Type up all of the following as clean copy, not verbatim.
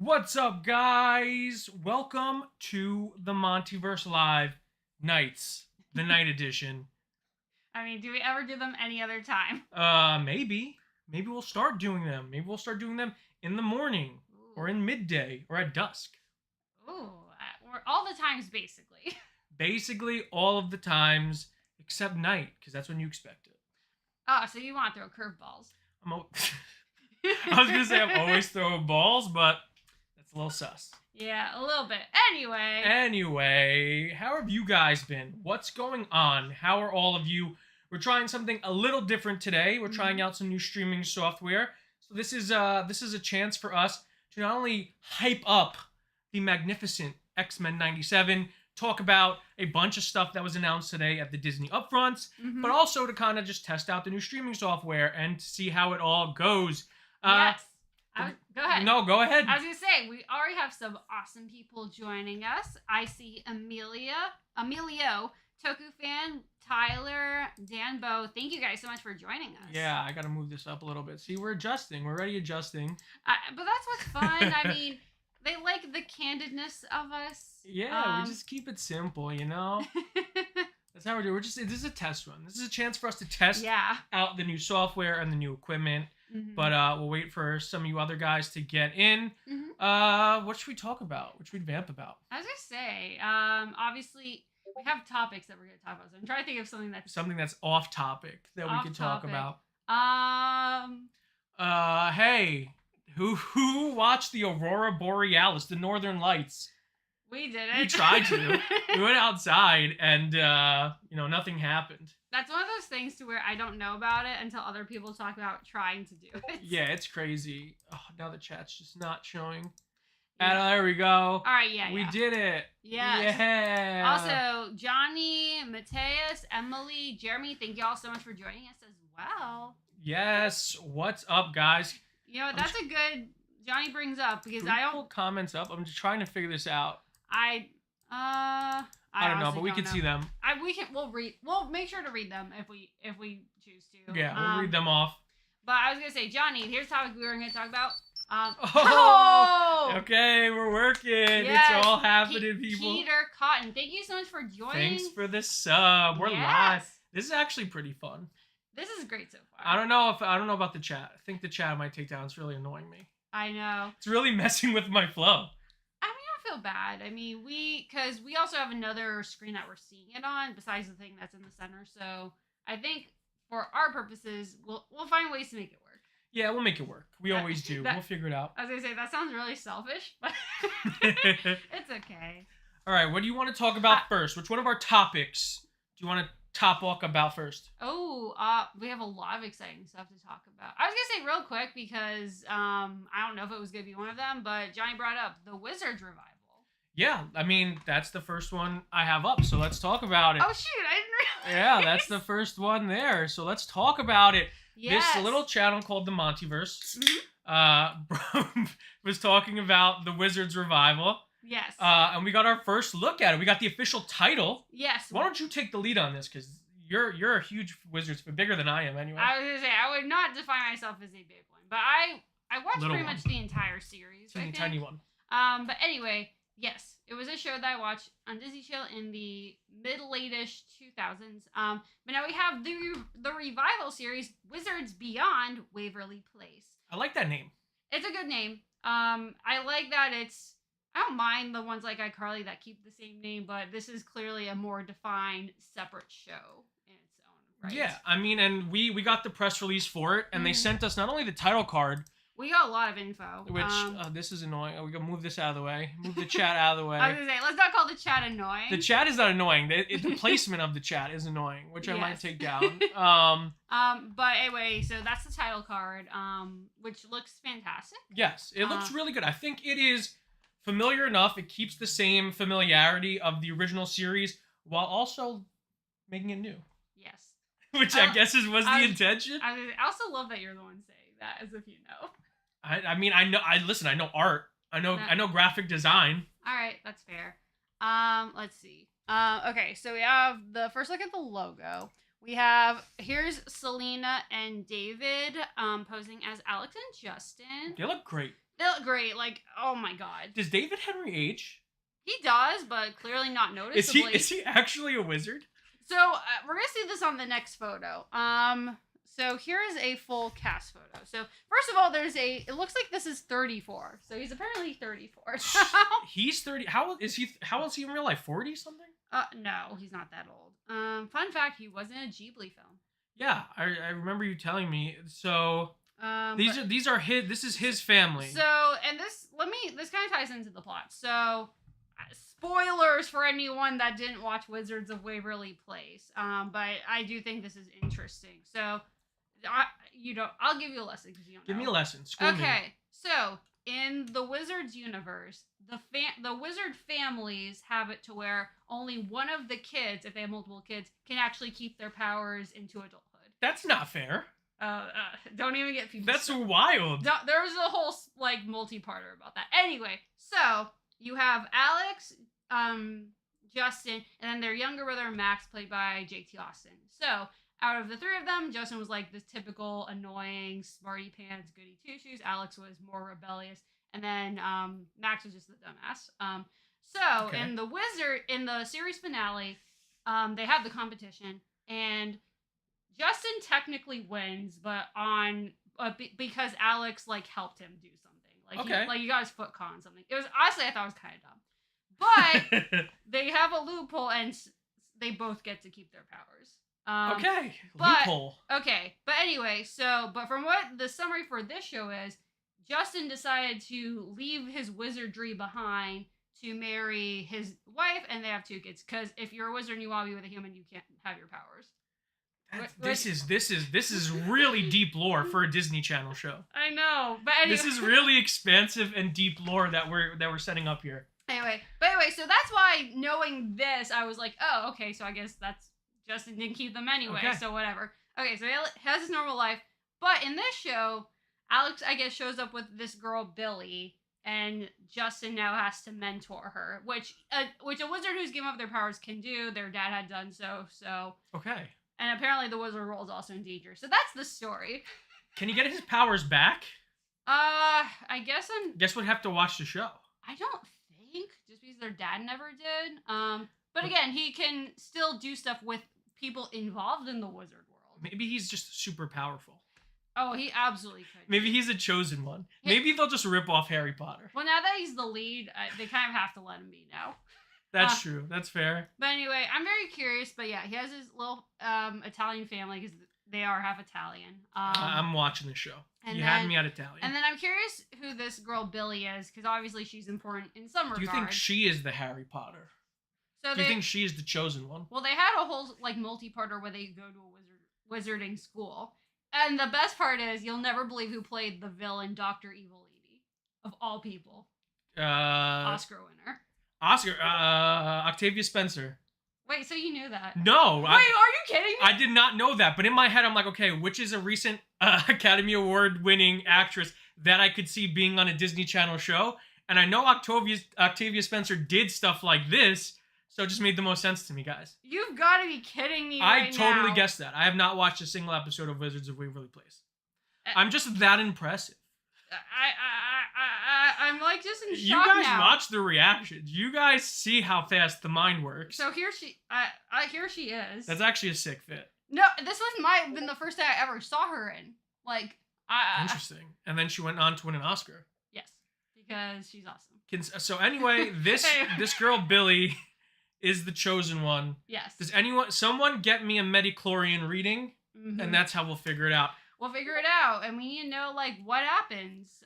What's up, guys? Welcome to the MontyVerse Live Nights, the night edition. I mean, do we ever do them any other time? Maybe. Maybe we'll start doing them. Maybe we'll start doing them in the morning, or in midday, or at dusk. Ooh, or all the times, basically. Basically, all of the times, except night, because that's when you expect it. Oh, so you want to throw curveballs. I was going to say I'm always throwing balls, but that's a little sus. Yeah, a little bit. Anyway, how have you guys been? What's going on? How are all of you? We're trying something a little different today. We're trying out some new streaming software. So this is a chance for us to not only hype up the magnificent X-Men 97, talk about a bunch of stuff that was announced today at the Disney Upfronts, but also to kind of just test out the new streaming software and see how it all goes. Yes. Go ahead. No, go ahead. I was going to say, we already have some awesome people joining us. I see Emilio, Toku Fan, Tyler, Danbo. Thank you guys so much for joining us. Yeah, I got to move this up a little bit. See, we're adjusting. We're already adjusting. But that's what's fun. I mean, they like the candidness of us. Yeah, we just keep it simple, you know? That's how we're doing. This is a test run. This is a chance for us to test out the new software and the new equipment. But we'll wait for some of you other guys to get in. What should we talk about? What should we vamp about? I was gonna say, obviously we have topics that we're gonna talk about. So I'm trying to think of something that's off topic that we can talk about. Hey, who watched the Aurora Borealis, the Northern Lights? We did it. We tried to. We went outside and nothing happened. That's one of those things to where I don't know about it until other people talk about trying to do it. Yeah, it's crazy. Oh, now the chat's just not showing. Yeah. There we go. All right, we did it. Yes. Yeah. Also, Johnny, Mateus, Emily, Jeremy, thank you all so much for joining us as well. Yes. What's up, guys? You know, that's a good Johnny brings up because I don't pull comments up. I'm just trying to figure this out. I don't know, but we can see them. We'll make sure to read them if we choose to. Yeah, we'll read them off. But I was gonna say, Johnny, here's the topic we were gonna talk about. Okay, we're working. Yes, it's all happening, people. Peter Cotton, thank you so much for joining. Thanks for the sub. We're live. This is actually pretty fun. This is great so far. I don't know about the chat. I think the chat might take down. It's really annoying me. I know. It's really messing with my flow. Feel bad. I mean, because we also have another screen that we're seeing it on besides the thing that's in the center. So I think for our purposes, we'll find ways to make it work. Yeah, we'll make it work. We always do. We'll figure it out. I was gonna say that sounds really selfish, but it's okay. All right, what do you want to talk about first? Which one of our topics do you want to talk about first? We have a lot of exciting stuff to talk about. I was gonna say real quick because I don't know if it was gonna be one of them, but Johnny brought up the Wizards revival. Yeah, I mean, that's the first one I have up, so let's talk about it. Oh, shoot, I didn't Yeah, realize. that's the first one there, so let's talk about it. Yes. This little channel called the MontyVerse was talking about the Wizards revival. Yes. And we got our first look at it. We got the official title. Yes. Why don't you take the lead on this, because you're a huge Wizards fan, bigger than I am anyway. I was going to say, I would not define myself as a big one, but I watched pretty much the entire series. Tiny one. But anyway... Yes, it was a show that I watched on Disney Channel in the mid-late-ish 2000s. But now we have the revival series, Wizards Beyond Waverly Place. I like that name. It's a good name. I like that I don't mind the ones like iCarly that keep the same name, but this is clearly a more defined, separate show in its own right. Yeah, I mean, and we got the press release for it, and they sent us not only the title card... We got a lot of info. Which, this is annoying. We gotta move this out of the way. Move the chat out of the way. I was gonna say, let's not call the chat annoying. The chat is not annoying. The placement of the chat is annoying, which I might take down. But anyway, so that's the title card, which looks fantastic. Yes, it looks really good. I think it is familiar enough. It keeps the same familiarity of the original series while also making it new. Yes. Which I guess was the intention. I also love that you're the one saying that, as if you know. I mean, I know. I know art. I know graphic design. All right, that's fair. Let's see. Okay, so we have the first look at the logo. Here's Selena and David posing as Alex and Justin. They look great. They look great. Like, oh my god. Does David Henry age? He does, but clearly not Is noticeably. he actually a wizard? So we're gonna see this on the next photo. So here's a full cast photo. So first of all, it looks like this is 34. So he's apparently 34. He's 30. How old is he? How old is he in real life? 40 something? No, he's not that old. Fun fact, he was in a Ghibli film. Yeah, I remember you telling me. So this is his family. So this kind of ties into the plot. So spoilers for anyone that didn't watch Wizards of Waverly Place. But I do think this is interesting. So I'll give you a lesson because you don't know. Give me a lesson. School me. Okay, so in the Wizards universe, the wizard families have it to where only one of the kids, if they have multiple kids, can actually keep their powers into adulthood. That's not fair. Don't even get people. That's wild. There's a whole like multi-parter about that. Anyway, so you have Alex, Justin, and then their younger brother Max, played by J.T. Austin. So out of the three of them, Justin was like this typical annoying smarty pants goody two shoes. Alex was more rebellious, and then Max was just the dumbass. Okay. In the series finale, they have the competition, and Justin technically wins, but because Alex like helped him do something. Like he got his foot caught on something. It was honestly I thought it was kind of dumb, but they have a loophole and they both get to keep their powers. Loophole. Okay, but anyway, but from what the summary for this show is, Justin decided to leave his wizardry behind to marry his wife, and they have 2 kids. Because if you're a wizard and you want to be with a human, you can't have your powers. This is really deep lore for a Disney Channel show. I know, but anyway. This is really expansive and deep lore that we're setting up here. Anyway, so that's why knowing this, I was like, oh, okay, so I guess that's Justin didn't keep them anyway, okay. So whatever. Okay, so he has his normal life, but in this show, Alex, I guess, shows up with this girl Billy, and Justin now has to mentor her, which a wizard who's given up their powers can do. Their dad had done so. Okay. And apparently the wizard role is also in danger. So that's the story. Can he get his powers back? I guess we'd have to watch the show. I don't think, just because their dad never did. But again, he can still do stuff with people involved in the wizard world. Maybe he's just super powerful. Oh, he absolutely could. Maybe he's a chosen one. Yeah. Maybe they'll just rip off Harry Potter. Well, now that he's the lead, they kind of have to let him be now. That's true. That's fair. But anyway, I'm very curious. But yeah, he has his little Italian family because they are half Italian. I'm watching the show. You had me at Italian. And then I'm curious who this girl Billy is, because obviously she's important in some regard. Do you think she is the Harry Potter? Do you think she is the chosen one? Well, they had a whole like multi-parter where they go to a wizarding school. And the best part is you'll never believe who played the villain, Dr. Evil Lady, of all people. Oscar winner. Octavia Spencer. Wait, so you knew that? No. Wait, are you kidding me? I did not know that, but in my head I'm like, okay, which is a recent Academy Award winning actress that I could see being on a Disney Channel show? And I know Octavia Spencer did stuff like this, so it just made the most sense to me, guys. You've got to be kidding me I totally guessed that. I have not watched a single episode of Wizards of Waverly Place. I'm just that impressive. I'm like just in shock now. You guys now. watch the reactions. You guys see how fast the mind works. So here she is. That's actually a sick fit. No, this might have been the first thing I ever saw her in. Like, interesting. And then she went on to win an Oscar. Yes, because she's awesome. So anyway, this girl Billy is the chosen one. Yes. Does someone get me a Medichlorian reading? Mm-hmm. And that's how we'll figure it out. We'll figure it out, and we need to know like what happens.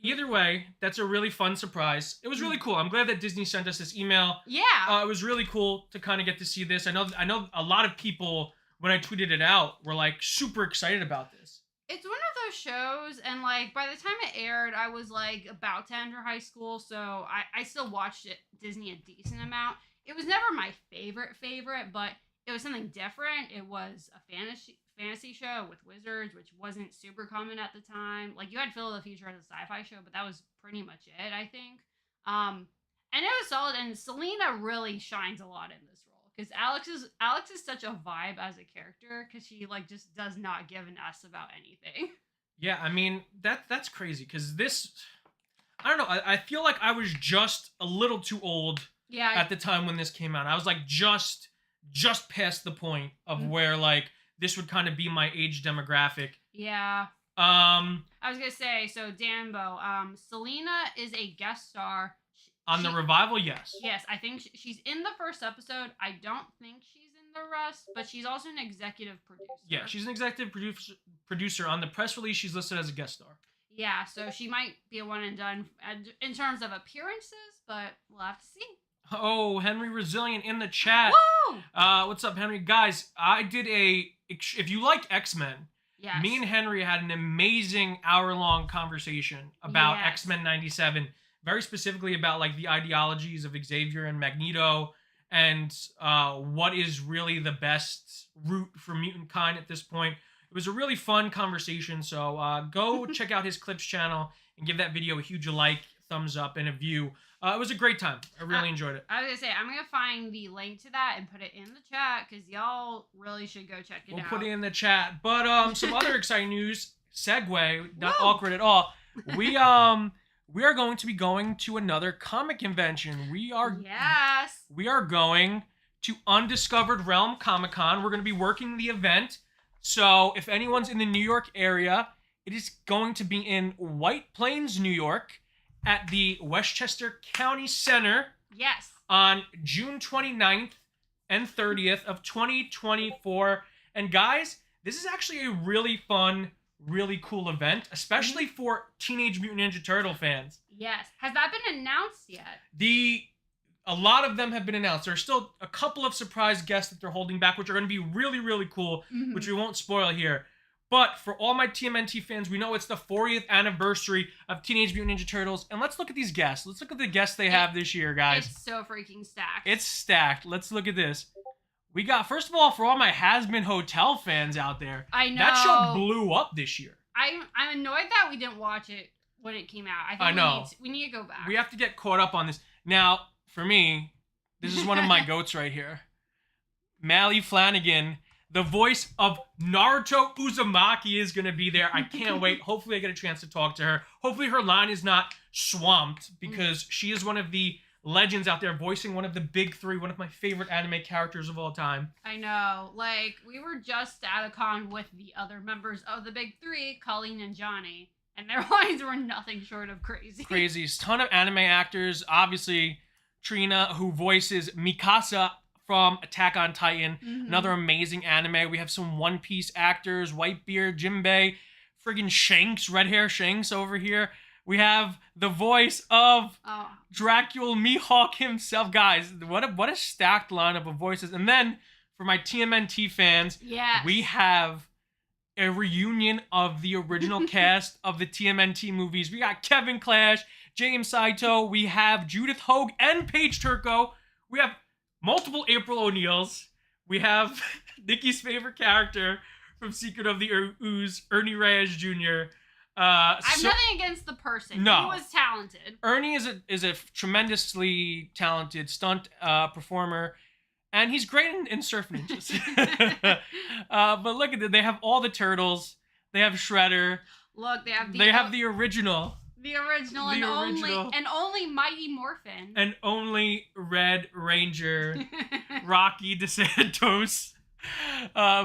Either way, that's a really fun surprise. It was really cool. I'm glad that Disney sent us this email. Yeah. It was really cool to kind of get to see this. I know a lot of people, when I tweeted it out, were like super excited about this. It's one of those shows, and like by the time it aired, I was like about to enter high school, so I still watched Disney a decent amount. It was never my favorite, but it was something different. It was a fantasy show with wizards, which wasn't super common at the time. Like, you had Phil of the Future as a sci-fi show, but that was pretty much it, I think. And it was solid, and Selena really shines a lot in this role, because Alex is such a vibe as a character, because she like just does not give an S about anything. Yeah, I mean that's crazy because this. I don't know. I feel like I was just a little too old Yeah. at the time when this came out. I was like just past the point of where like this would kind of be my age demographic. Yeah. Um, I was gonna say, so Danbo, Selena is a guest star on the revival, yes. Yes, I think she's in the first episode. I don't think she's in the rest, but she's also an executive producer. Yeah, she's an executive producer. On the press release, she's listed as a guest star. Yeah, so she might be a one and done in terms of appearances, but we'll have to see. Oh, Henry Resilient in the chat. Woo! What's up, Henry? Guys, I did if you like X-Men, yes. Me and Henry had an amazing hour-long conversation about X-Men 97, very specifically about like the ideologies of Xavier and Magneto and what is really the best route for mutant kind at this point. It was a really fun conversation, so go check out his Clips channel and give that video a huge like, thumbs up, and a view. It was a great time. I really enjoyed it. I was gonna say, I'm gonna find the link to that and put it in the chat because y'all really should go check it out. We'll put it in the chat. But some other exciting news. Segue, not awkward at all. We are going to be going to another comic convention. We are going to Undiscovered Realm Comic-Con. We're going to be working the event. So if anyone's in the New York area, it is going to be in White Plains, New York, at the Westchester County Center. Yes. On June 29th and 30th of 2024. And guys, this is actually a really fun, really cool event, especially for Teenage Mutant Ninja Turtle fans. Yes. Has that been announced yet? A lot of them have been announced. There are still a couple of surprise guests that they're holding back, which are going to be really, really cool, which we won't spoil here. But for all my TMNT fans, we know it's the 40th anniversary of Teenage Mutant Ninja Turtles. And let's look at these guests. Let's look at the guests they have this year, guys. It's so freaking stacked. It's stacked. Let's look at this. We got, first of all, for all my Has-Been Hotel fans out there, I know. that show blew up this year. I'm annoyed that we didn't watch it when it came out. I know. We need to go back. We have to get caught up on this. Now, for me, this is one of my goats right here. Mally Flanagan, the voice of Naruto Uzumaki, is going to be there. I can't wait. Hopefully I get a chance to talk to her. Hopefully her line is not swamped because she is one of the legends out there voicing one of the big three, one of my favorite anime characters of all time. I know. Like, we were just at a con with the other members of the big three, Colleen and Johnny, and their lines were nothing short of crazy. Crazy. Ton of anime actors. Obviously, Trina, who voices Mikasa from Attack on Titan, another amazing anime. We have some One Piece actors, Whitebeard, Jinbei, friggin' Shanks, red hair Shanks over here. We have the voice of Dracula Mihawk himself. Guys, what a stacked lineup of voices. And then, for my TMNT fans, we have a reunion of the original cast of the TMNT movies. We got Kevin Clash, James Saito, we have Judith Hogue and Paige Turco. We have multiple April O'Neils. We have Nikki's favorite character from Secret of the Ooze, Ernie Reyes Jr. I have nothing against the person. No. He was talented. Ernie is a tremendously talented stunt performer, and he's great in Surf Ninjas. But look at it. They have all the turtles. They have Shredder. Look, they have the original. The original and only Mighty Morphin. And only Red Ranger Rocky DeSantos.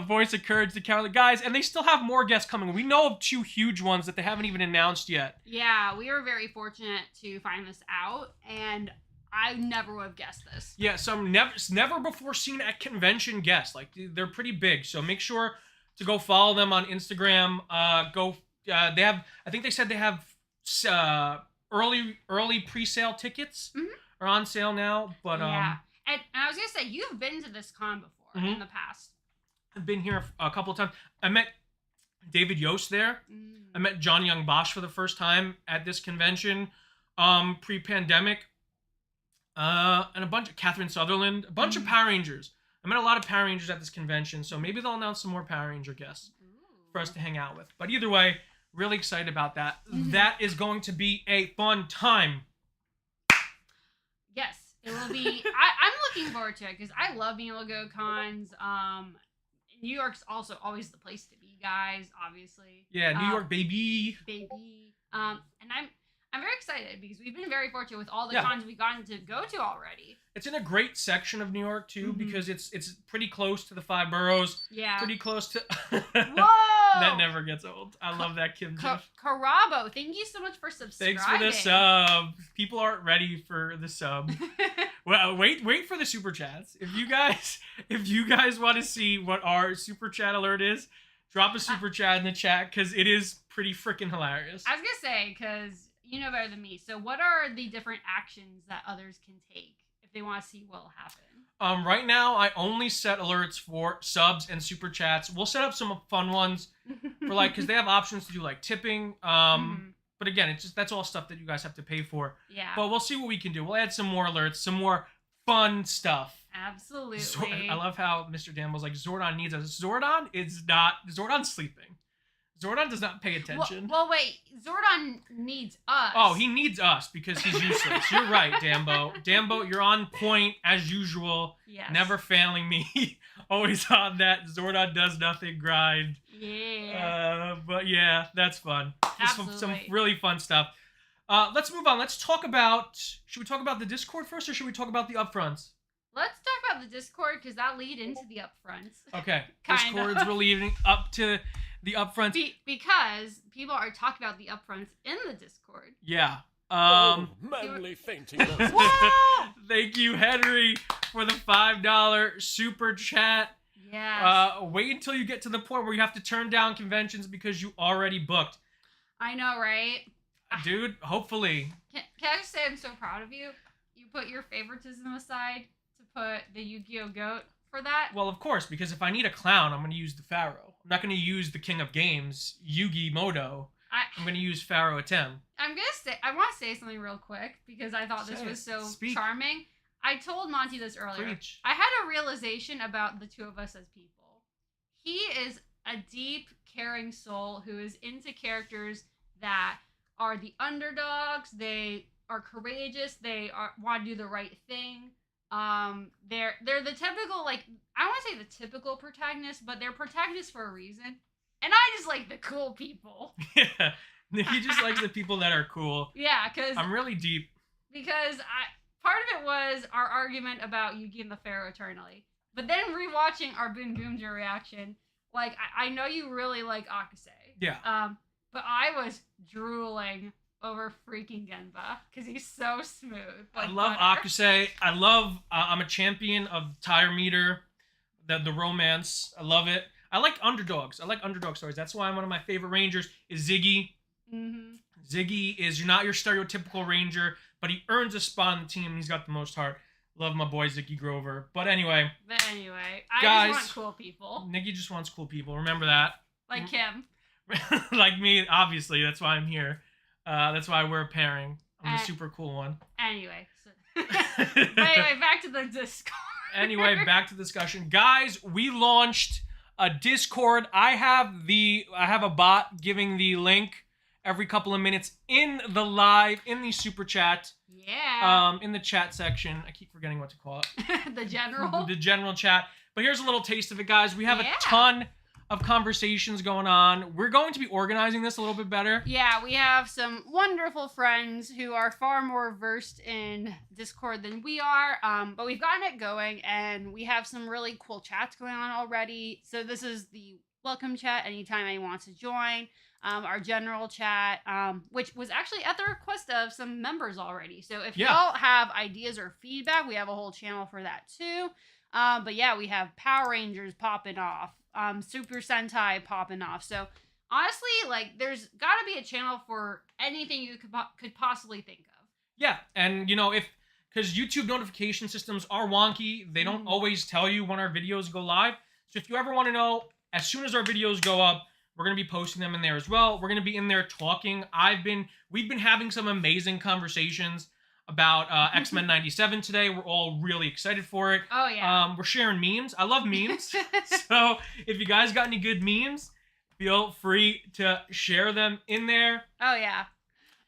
Voice of Courage the Cowardly. Guys, and they still have more guests coming. We know of 2 huge ones that they haven't even announced yet. Yeah, we were very fortunate to find this out, and I never would have guessed this. Yeah, some never before seen at convention guests. Like, they're pretty big, so make sure to go follow them on Instagram. They have, I think they said they have early pre-sale tickets are on sale now, but yeah. And I was gonna say, you've been to this con before in the past. I've been here a couple of times. I met David Yost there. I met John Young Bosch for the first time at this convention pre-pandemic, and a bunch of Catherine Sutherland, a bunch of Power Rangers. I met a lot of Power Rangers at this convention, so maybe they'll announce some more Power Ranger guests for us to hang out with. But either way, really excited about that. That is going to be a fun time. Yes, it will be. I'm looking forward to it because I love being able to go to cons. New York's also always the place to be, guys, obviously. Yeah, New York, baby. Baby. And I'm very excited because we've been very fortunate with all the Yeah. cons we've gotten to go to already. It's in a great section of New York too, because it's pretty close to the 5 boroughs. Yeah. Pretty close to. Whoa! That never gets old. I love that Kim gif. Carabo, thank you so much for subscribing. Thanks for the sub. People aren't ready for the sub. Well, wait for the super chats. If you guys want to see what our super chat alert is, drop a super chat in the chat because it is pretty freaking hilarious. I was gonna say, because you know better than me. So what are the different actions that others can take if they want to see what will happen? Right now I only set alerts for subs and super chats. We'll set up some fun ones for because they have options to do tipping. But again, it's just that's all stuff that you guys have to pay for. Yeah. But we'll see what we can do. We'll add some more alerts, some more fun stuff. Absolutely. I love how Mr. Dan was like, Zordon needs us. Zordon is not. Zordon's sleeping. Zordon does not pay attention. Well, wait. Zordon needs us. Oh, he needs us because he's useless. You're right, Dambo. Dambo, you're on point as usual. Yes. Never failing me. Always on that Zordon does nothing grind. Yeah. But yeah, that's fun. Absolutely. Some really fun stuff. Let's move on. Let's talk about. Should we talk about the Discord first, or should we talk about the upfronts? Let's talk about the Discord because that lead into the upfronts. Okay. Kinda. Discord's we're leading up to the upfronts. Because people are talking about the upfronts in the Discord. Yeah. Manly fainting. Thank you, Henry, for the $5 super chat. Yes. Wait until you get to the point where you have to turn down conventions because you already booked. I know, right? Dude, hopefully. Can I just say I'm so proud of you? You put your favoritism aside to put the Yu-Gi-Oh! Goat for that. Well, of course, because if I need a clown, I'm going to use the Pharaoh. I'm not going to use the King of Games, Yugi Moto. I'm going to use Pharaoh Atem. I want to say something real quick because I thought this was so charming. I told Monty this earlier. Preach. I had a realization about the two of us as people. He is a deep, caring soul who is into characters that are the underdogs. They are courageous. They want to do the right thing. They're the typical, I want to say the typical protagonist, but they're protagonists for a reason. And I just like the cool people. Yeah. He just likes the people that are cool. Yeah, because I'm really deep. Because part of it was our argument about Yugi and the Pharaoh eternally. But then rewatching our Boom Boomja reaction, I know you really like Akase. Yeah. But I was drooling over freaking Genba because he's so smooth. I love Akase. I'm a champion of Tire Meter, the romance. I love it. I like underdogs. I like underdog stories. That's why one of my favorite Rangers is Ziggy. Mm-hmm. Ziggy is not your stereotypical Ranger, but he earns a spot on the team and he's got the most heart. Love my boy Ziggy Grover. But anyway. I guys, just want cool people. Nikki just wants cool people. Remember that. Like Kim. Like me, obviously. That's why I'm here. That's why we're a pairing. I'm the super cool one. Anyway. Anyway, back to the Discord. Anyway, back to the discussion. Guys, we launched a Discord. I have a bot giving the link every couple of minutes in the super chat. Yeah. In the chat section. I keep forgetting what to call it. The general. The general chat. But here's a little taste of it, guys. We have a ton of conversations going on. We're going to be organizing this a little bit better. Yeah, we have some wonderful friends who are far more versed in Discord than we are. But we've gotten it going, and we have some really cool chats going on already. So this is the welcome chat anytime anyone wants to join. Our general chat, which was actually at the request of some members already. So if y'all have ideas or feedback, we have a whole channel for that too. But yeah, we have Power Rangers popping off, Super Sentai popping off. So honestly, there's got to be a channel for anything you could possibly think of. Yeah, and because YouTube notification systems are wonky, they don't always tell you when our videos go live. So if you ever want to know, as soon as our videos go up, we're going to be posting them in there as well. We're going to be in there talking. We've been having some amazing conversations about X-Men 97 today. We're all really excited for it. Oh, yeah. We're sharing memes. I love memes. So if you guys got any good memes, feel free to share them in there. Oh, yeah.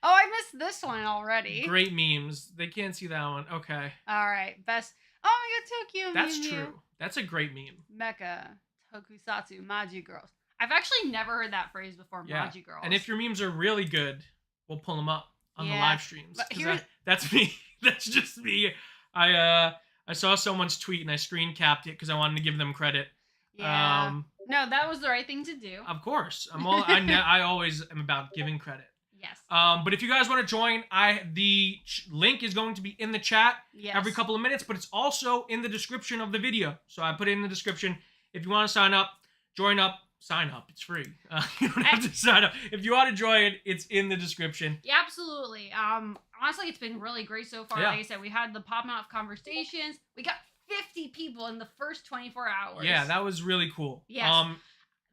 Oh, I missed this one already. Great memes. They can't see that one. Okay. All right. Best. Oh, my God, Tokyo. That's true. That's a great meme. Mecha. Tokusatsu. Maji Girls. I've actually never heard that phrase before, Yeah. Maji Girls. And if your memes are really good, we'll pull them up on the live streams. But 'Cause that's me. That's just me. I saw someone's tweet and I screen capped it because I wanted to give them credit. Yeah. No, that was the right thing to do. Of course. I always am about giving credit. Yes. But if you guys want to join, the link is going to be in the chat every couple of minutes, but it's also in the description of the video. So I put it in the description. If you want to sign up, join up, sign up. It's free. You don't have to sign up. If you want to join, it's in the description. Yeah, absolutely. Honestly, it's been really great so far. Yeah. Like I said, we had the pop mouth conversations. We got 50 people in the first 24 hours. Yeah, that was really cool. Yes.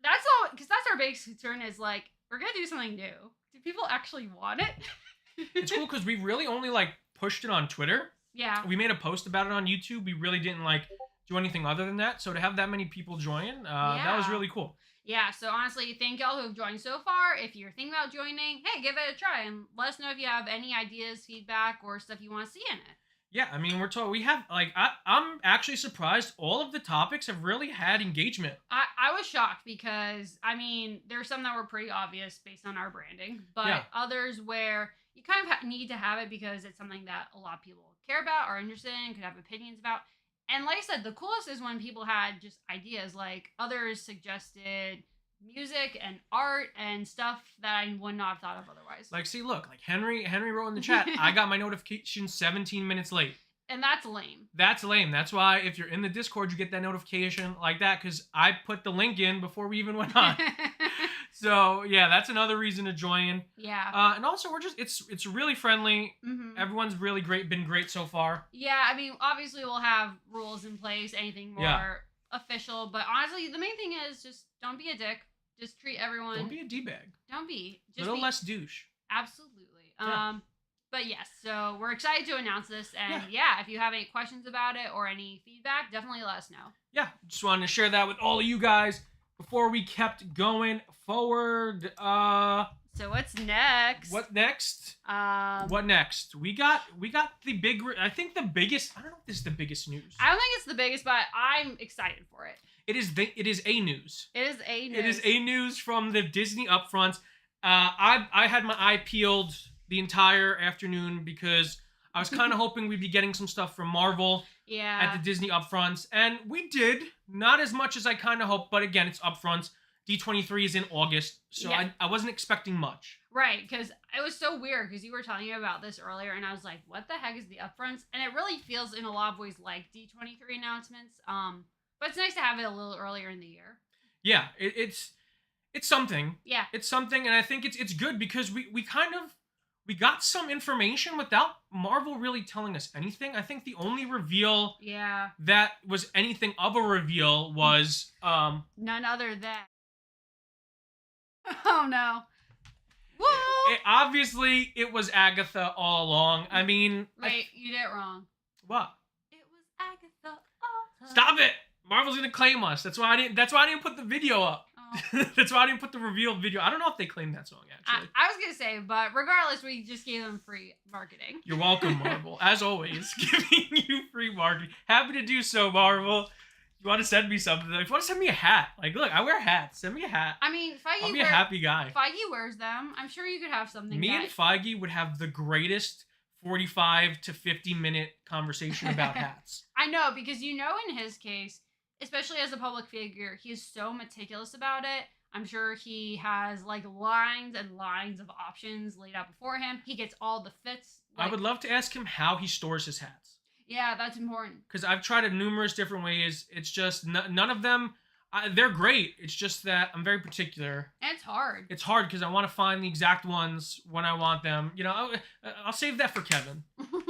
That's all, because that's our biggest concern is like, we're going to do something new. Do people actually want it? It's cool because we really only like pushed it on Twitter. Yeah. We made a post about it on YouTube. We really didn't like do anything other than that. So to have that many people join, that was really cool. Yeah, so honestly, thank y'all who have joined so far. If you're thinking about joining, hey, give it a try and let us know if you have any ideas, feedback, or stuff you want to see in it. Yeah, I mean, we have, like, I'm actually surprised all of the topics have really had engagement. I was shocked because, I mean, there's some that were pretty obvious based on our branding, but others where you kind of need to have it because it's something that a lot of people care about, are interested in, could have opinions about. And like I said, the coolest is when people had just ideas, like others suggested music and art and stuff that I would not have thought of otherwise. Like, see, look, like Henry wrote in the chat, I got my notification 17 minutes late. And that's lame. That's lame. That's why if you're in the Discord, you get that notification like that, because I put the link in before we even went on. So, yeah, that's another reason to join. Yeah. And also, it's really friendly. Mm-hmm. Everyone's really been great so far. Yeah, I mean, obviously we'll have rules in place, anything more official, but honestly, the main thing is just don't be a dick. Just treat everyone. Don't be a D-bag. Don't be. Just a little less douche. Absolutely. Yeah. But yes, so we're excited to announce this, and if you have any questions about it or any feedback, definitely let us know. Yeah, just wanted to share that with all of you guys before we kept going forward. So what's next? What next? What next? We got the big. I think the biggest. I don't know if this is the biggest news. I don't think it's the biggest, but I'm excited for it. It is a news. It is a news. It is a news from the Disney Upfront. I had my eye peeled the entire afternoon because I was kind of hoping we'd be getting some stuff from Marvel at the Disney Upfronts, and we did. Not as much as I kind of hoped, but again, it's Upfronts. D23 is in August, so I wasn't expecting much. Right, because it was so weird because you were telling me about this earlier, and I was like, what the heck is the Upfronts? And it really feels in a lot of ways like D23 announcements. But it's nice to have it a little earlier in the year. Yeah, it's something. Yeah. It's something, and I think it's good because we got some information without Marvel really telling us anything. I think the only reveal that was anything of a reveal was none other than oh no. Whoa! Obviously it was Agatha all along. I mean, wait, you did it wrong. What? It was Agatha all. Stop it! Marvel's gonna claim us. That's why I didn't put the video up. Oh. That's why I didn't put the reveal video. I don't know if they claimed that song actually. I was gonna say, but regardless, we just gave them free marketing. You're welcome, Marvel. As always, giving you free marketing. Happy to do so, Marvel. You want to send me something? If you want to send me a hat, like, look, I wear hats. Send me a hat. I mean, I'll be a happy guy. Feige wears them. I'm sure you could have something. Me and Feige would have the greatest 45 to 50 minute conversation about hats. I know, because in his case, especially as a public figure, he is so meticulous about it. I'm sure he has like lines and lines of options laid out before him. He gets all the fits. I would love to ask him how he stores his hats. Yeah, that's important. Because I've tried it numerous different ways. It's just none of them, they're great. It's just that I'm very particular. And it's hard. It's hard because I want to find the exact ones when I want them. I'll save that for Kevin.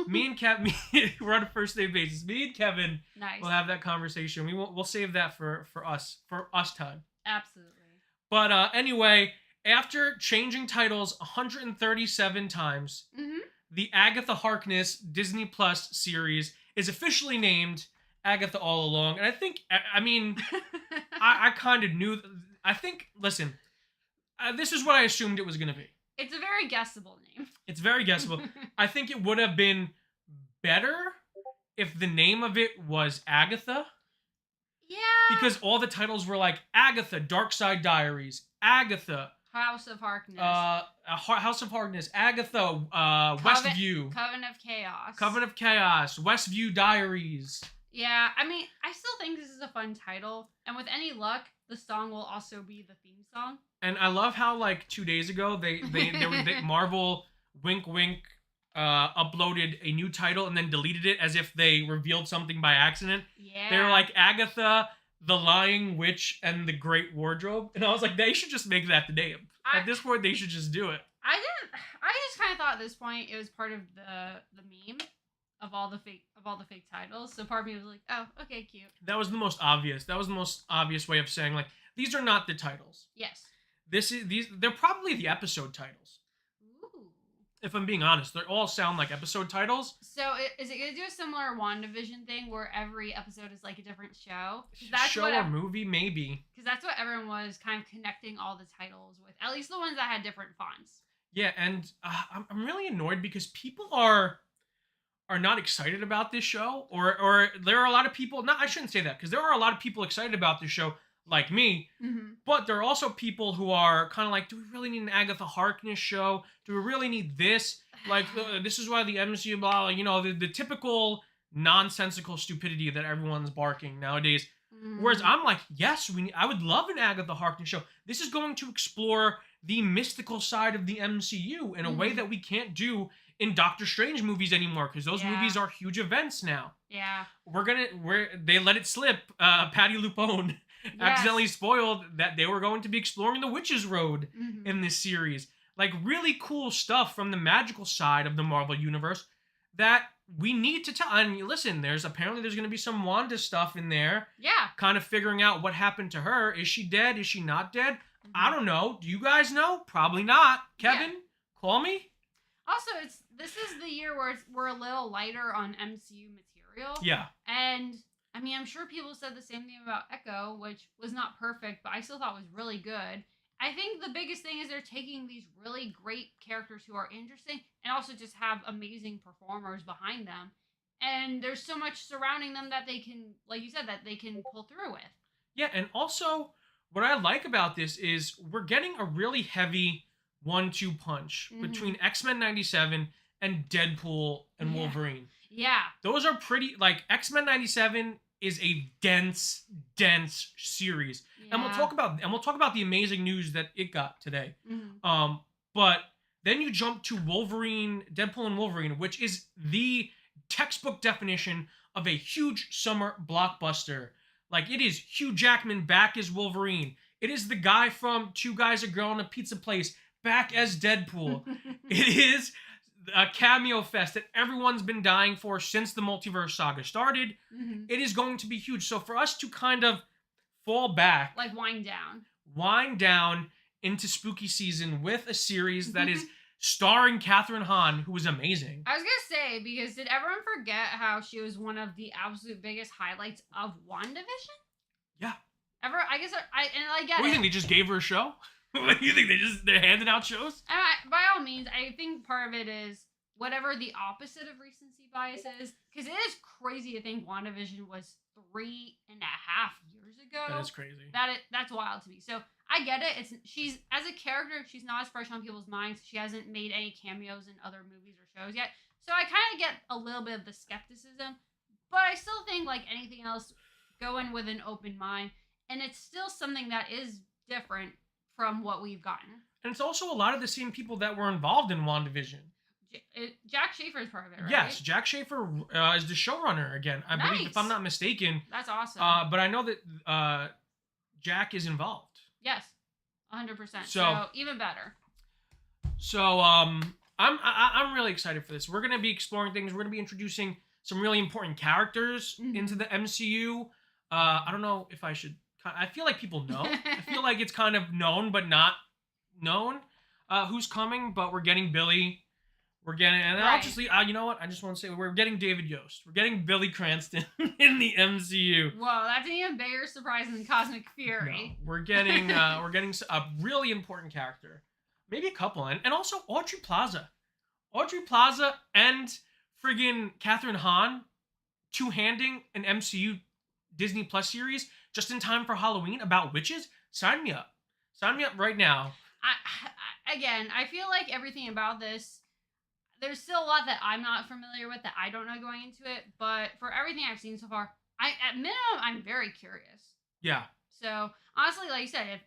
Me and Kevin, we're on a first name basis. Me and Kevin will have that conversation. We'll save that for us time. Absolutely. But anyway, after changing titles 137 times, the Agatha Harkness Disney Plus series is officially named Agatha All Along. And I think, I kind of knew. I think, listen, this is what I assumed it was going to be. It's a very guessable name. It's very guessable. I think it would have been better if the name of it was Agatha. Yeah. Because all the titles were like Agatha, Dark Side Diaries, Agatha, House of Harkness. House of Harkness, Agatha, Westview, Coven of Chaos. Coven of Chaos, Westview Diaries. Yeah, I mean, I still think this is a fun title, and with any luck, the song will also be the theme song. And I love how like 2 days ago they Marvel wink wink uploaded a new title and then deleted it as if they revealed something by accident. Yeah. They were like Agatha, the Lying Witch, and the Great Wardrobe, and I was like, they should just make that the name. At this point, they should just do it. I just kind of thought at this point it was part of the meme of all the fake titles. So part of me was like, oh, okay, cute. That was the most obvious. That was the most obvious way of saying like these are not the titles. Yes. They're probably the episode titles. Ooh. If I'm being honest, they all sound like episode titles. So is it gonna do a similar WandaVision thing where every episode is like a different show? Show or movie, maybe. Because that's what everyone was kind of connecting all the titles with. At least the ones that had different fonts. Yeah, and I'm really annoyed because people are not excited about this show, or there are a lot of people. No, I shouldn't say that because there are a lot of people excited about this show, like me. Mm-hmm. But there are also people who are kind of like, do we really need an Agatha Harkness show? Do we really need this? Like, this is why the MCU, blah, you know, the typical nonsensical stupidity that everyone's barking nowadays. Mm-hmm. Whereas I'm like, yes, I would love an Agatha Harkness show. This is going to explore the mystical side of the MCU in a way that we can't do in Doctor Strange movies anymore, because those movies are huge events now. Yeah. They let it slip. Patty Lupone accidentally spoiled that they were going to be exploring the Witch's Road in this series. Like, really cool stuff from the magical side of the Marvel Universe that we need to tell. And listen, there's going to be some Wanda stuff in there. Yeah. Kind of figuring out what happened to her. Is she dead? Is she not dead? I don't know. Do you guys know? Probably not. Kevin, call me. Also, this is the year where we're a little lighter on MCU material. Yeah. And I mean, I'm sure people said the same thing about Echo, which was not perfect, but I still thought was really good. I think the biggest thing is they're taking these really great characters who are interesting and also just have amazing performers behind them. And there's so much surrounding them that they can, like you said, that they can pull through with. Yeah, and also what I like about this is we're getting a really heavy 1-2 punch between X-Men 97 and Deadpool and Wolverine. Yeah. Those are pretty, like, X-Men 97 is a dense series. Yeah. And we'll talk about the amazing news that it got today. But then you jump to Deadpool and Wolverine, which is the textbook definition of a huge summer blockbuster. Like, it is Hugh Jackman back as Wolverine. It is the guy from Two Guys, a Girl, in a Pizza Place back as Deadpool. It is a cameo fest that everyone's been dying for since the MontyVerse saga started. It is going to be huge. So for us to kind of fall back, like wind down into spooky season with a series that is starring Kathryn Hahn, who is amazing. I was gonna say, because did everyone forget how she was one of the absolute biggest highlights of WandaVision? Yeah. I get What it. do you think, they just gave her a show? What do you think, they're handing out shows? By all means, I think part of it is whatever the opposite of recency bias is, because it is crazy to think WandaVision was 3.5 years ago. That is crazy. That's wild to me. So I get it. She's as a character, she's not as fresh on people's minds. She hasn't made any cameos in other movies or shows yet. So I kind of get a little bit of the skepticism, but I still think, like anything else, go in with an open mind, and it's still something that is different from what we've gotten. And it's also a lot of the same people that were involved in WandaVision. Jack Schaefer is part of it, right? Yes, Jack Schaefer is the showrunner again, I believe, if I'm not mistaken. That's awesome. But I know that Jack is involved. Yes, 100%. So even better. So I'm really excited for this. We're gonna be exploring things. We're gonna be introducing some really important characters into the MCU. I don't know if I should. I feel like people know. I feel like it's kind of known, but not known who's coming. But we're getting Billy. We're getting, and I'll just leave. You know what? I just want to say we're getting David Yost. We're getting Billy Cranston in the MCU. Whoa, that's an even bigger surprise than Cosmic Fury. No, we're getting a really important character, maybe a couple, and also Aubrey Plaza and friggin' Kathryn Hahn two-handing an MCU Disney Plus series just in time for Halloween about witches, sign me up. Sign me up right now. I feel like everything about this, there's still a lot that I'm not familiar with that I don't know going into it, but for everything I've seen so far, at minimum, I'm very curious. Yeah. So, honestly, like you said,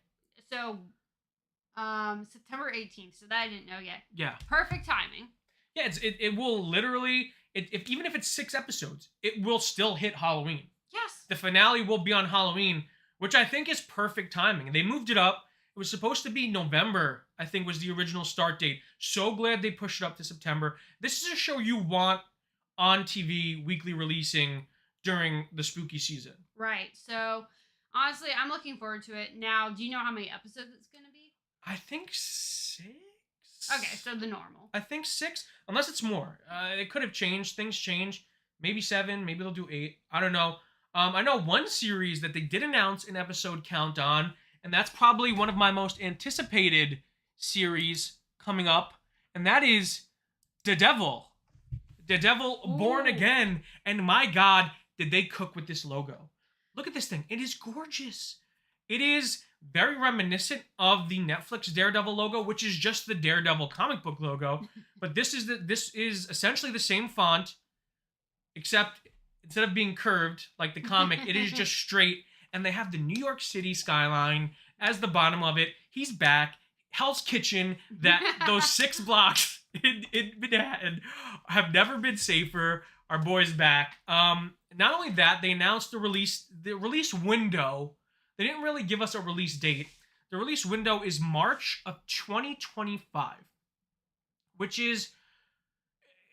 September 18th, so that I didn't know yet. Yeah. Perfect timing. Yeah, it will literally, even if it's 6 episodes, it will still hit Halloween. Yes. The finale will be on Halloween, which I think is perfect timing. They moved it up. It was supposed to be November, I think was the original start date. So glad they pushed it up to September. This is a show you want on TV, weekly releasing during the spooky season. Right. So, honestly, I'm looking forward to it. Now, do you know how many episodes it's going to be? I think 6. Okay, so the normal. I think 6, unless it's more. It could have changed. Things change. Maybe 7. Maybe they'll do 8. I don't know. I know one series that they did announce an episode count on, and that's probably one of my most anticipated series coming up, and that is Daredevil. Daredevil Born Again, and my God, did they cook with this logo. Look at this thing. It is gorgeous. It is very reminiscent of the Netflix Daredevil logo, which is just the Daredevil comic book logo. But this is essentially the same font, except instead of being curved like the comic, it is just straight. And they have the New York City skyline as the bottom of it. He's back. Hell's Kitchen. Those 6 blocks in Manhattan have never been safer. Our boy's back. Not only that, they announced the release window. They didn't really give us a release date. The release window is March of 2025, which is,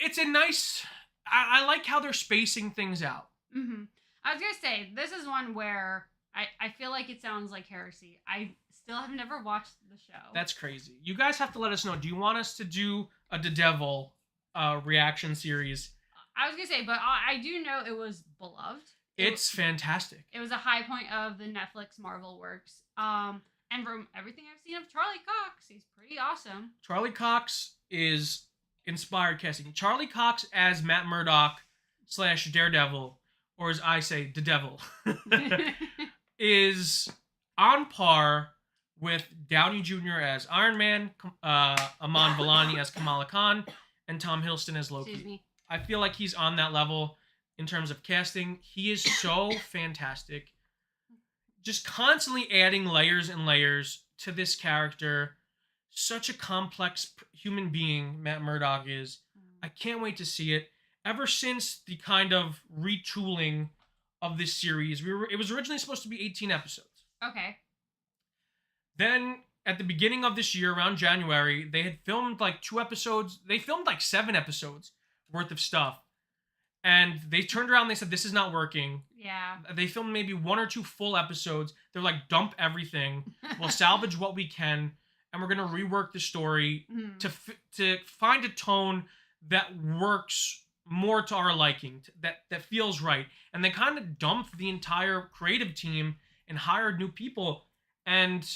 it's a nice, I like how they're spacing things out. Mm-hmm. I was going to say, this is one where I feel like it sounds like heresy. I still have never watched the show. That's crazy. You guys have to let us know. Do you want us to do a Daredevil reaction series? I was going to say, but I do know it was beloved. It's fantastic. It was a high point of the Netflix Marvel works. And from everything I've seen of Charlie Cox, he's pretty awesome. Charlie Cox is inspired casting. Charlie Cox as Matt Murdock / Daredevil, or as I say, the Devil, is on par with Downey Jr. as Iron Man, Aman Vellani as Kamala Khan, and Tom Hiddleston as Loki. Excuse me. I feel like he's on that level in terms of casting. He is so fantastic. Just constantly adding layers and layers to this character. Such a complex human being Matt Murdock is. I can't wait to see it. Ever since the kind of retooling of this series, it was originally supposed to be 18 episodes. Okay. Then at the beginning of this year, around January, they had filmed like 2 episodes. They filmed like 7 episodes worth of stuff. And they turned around and they said, this is not working. Yeah. They filmed maybe 1 or 2 full episodes. They're like, dump everything. We'll salvage what we can. And we're going to rework the story to find a tone that works more to our liking, that feels right. And they kind of dumped the entire creative team and hired new people. And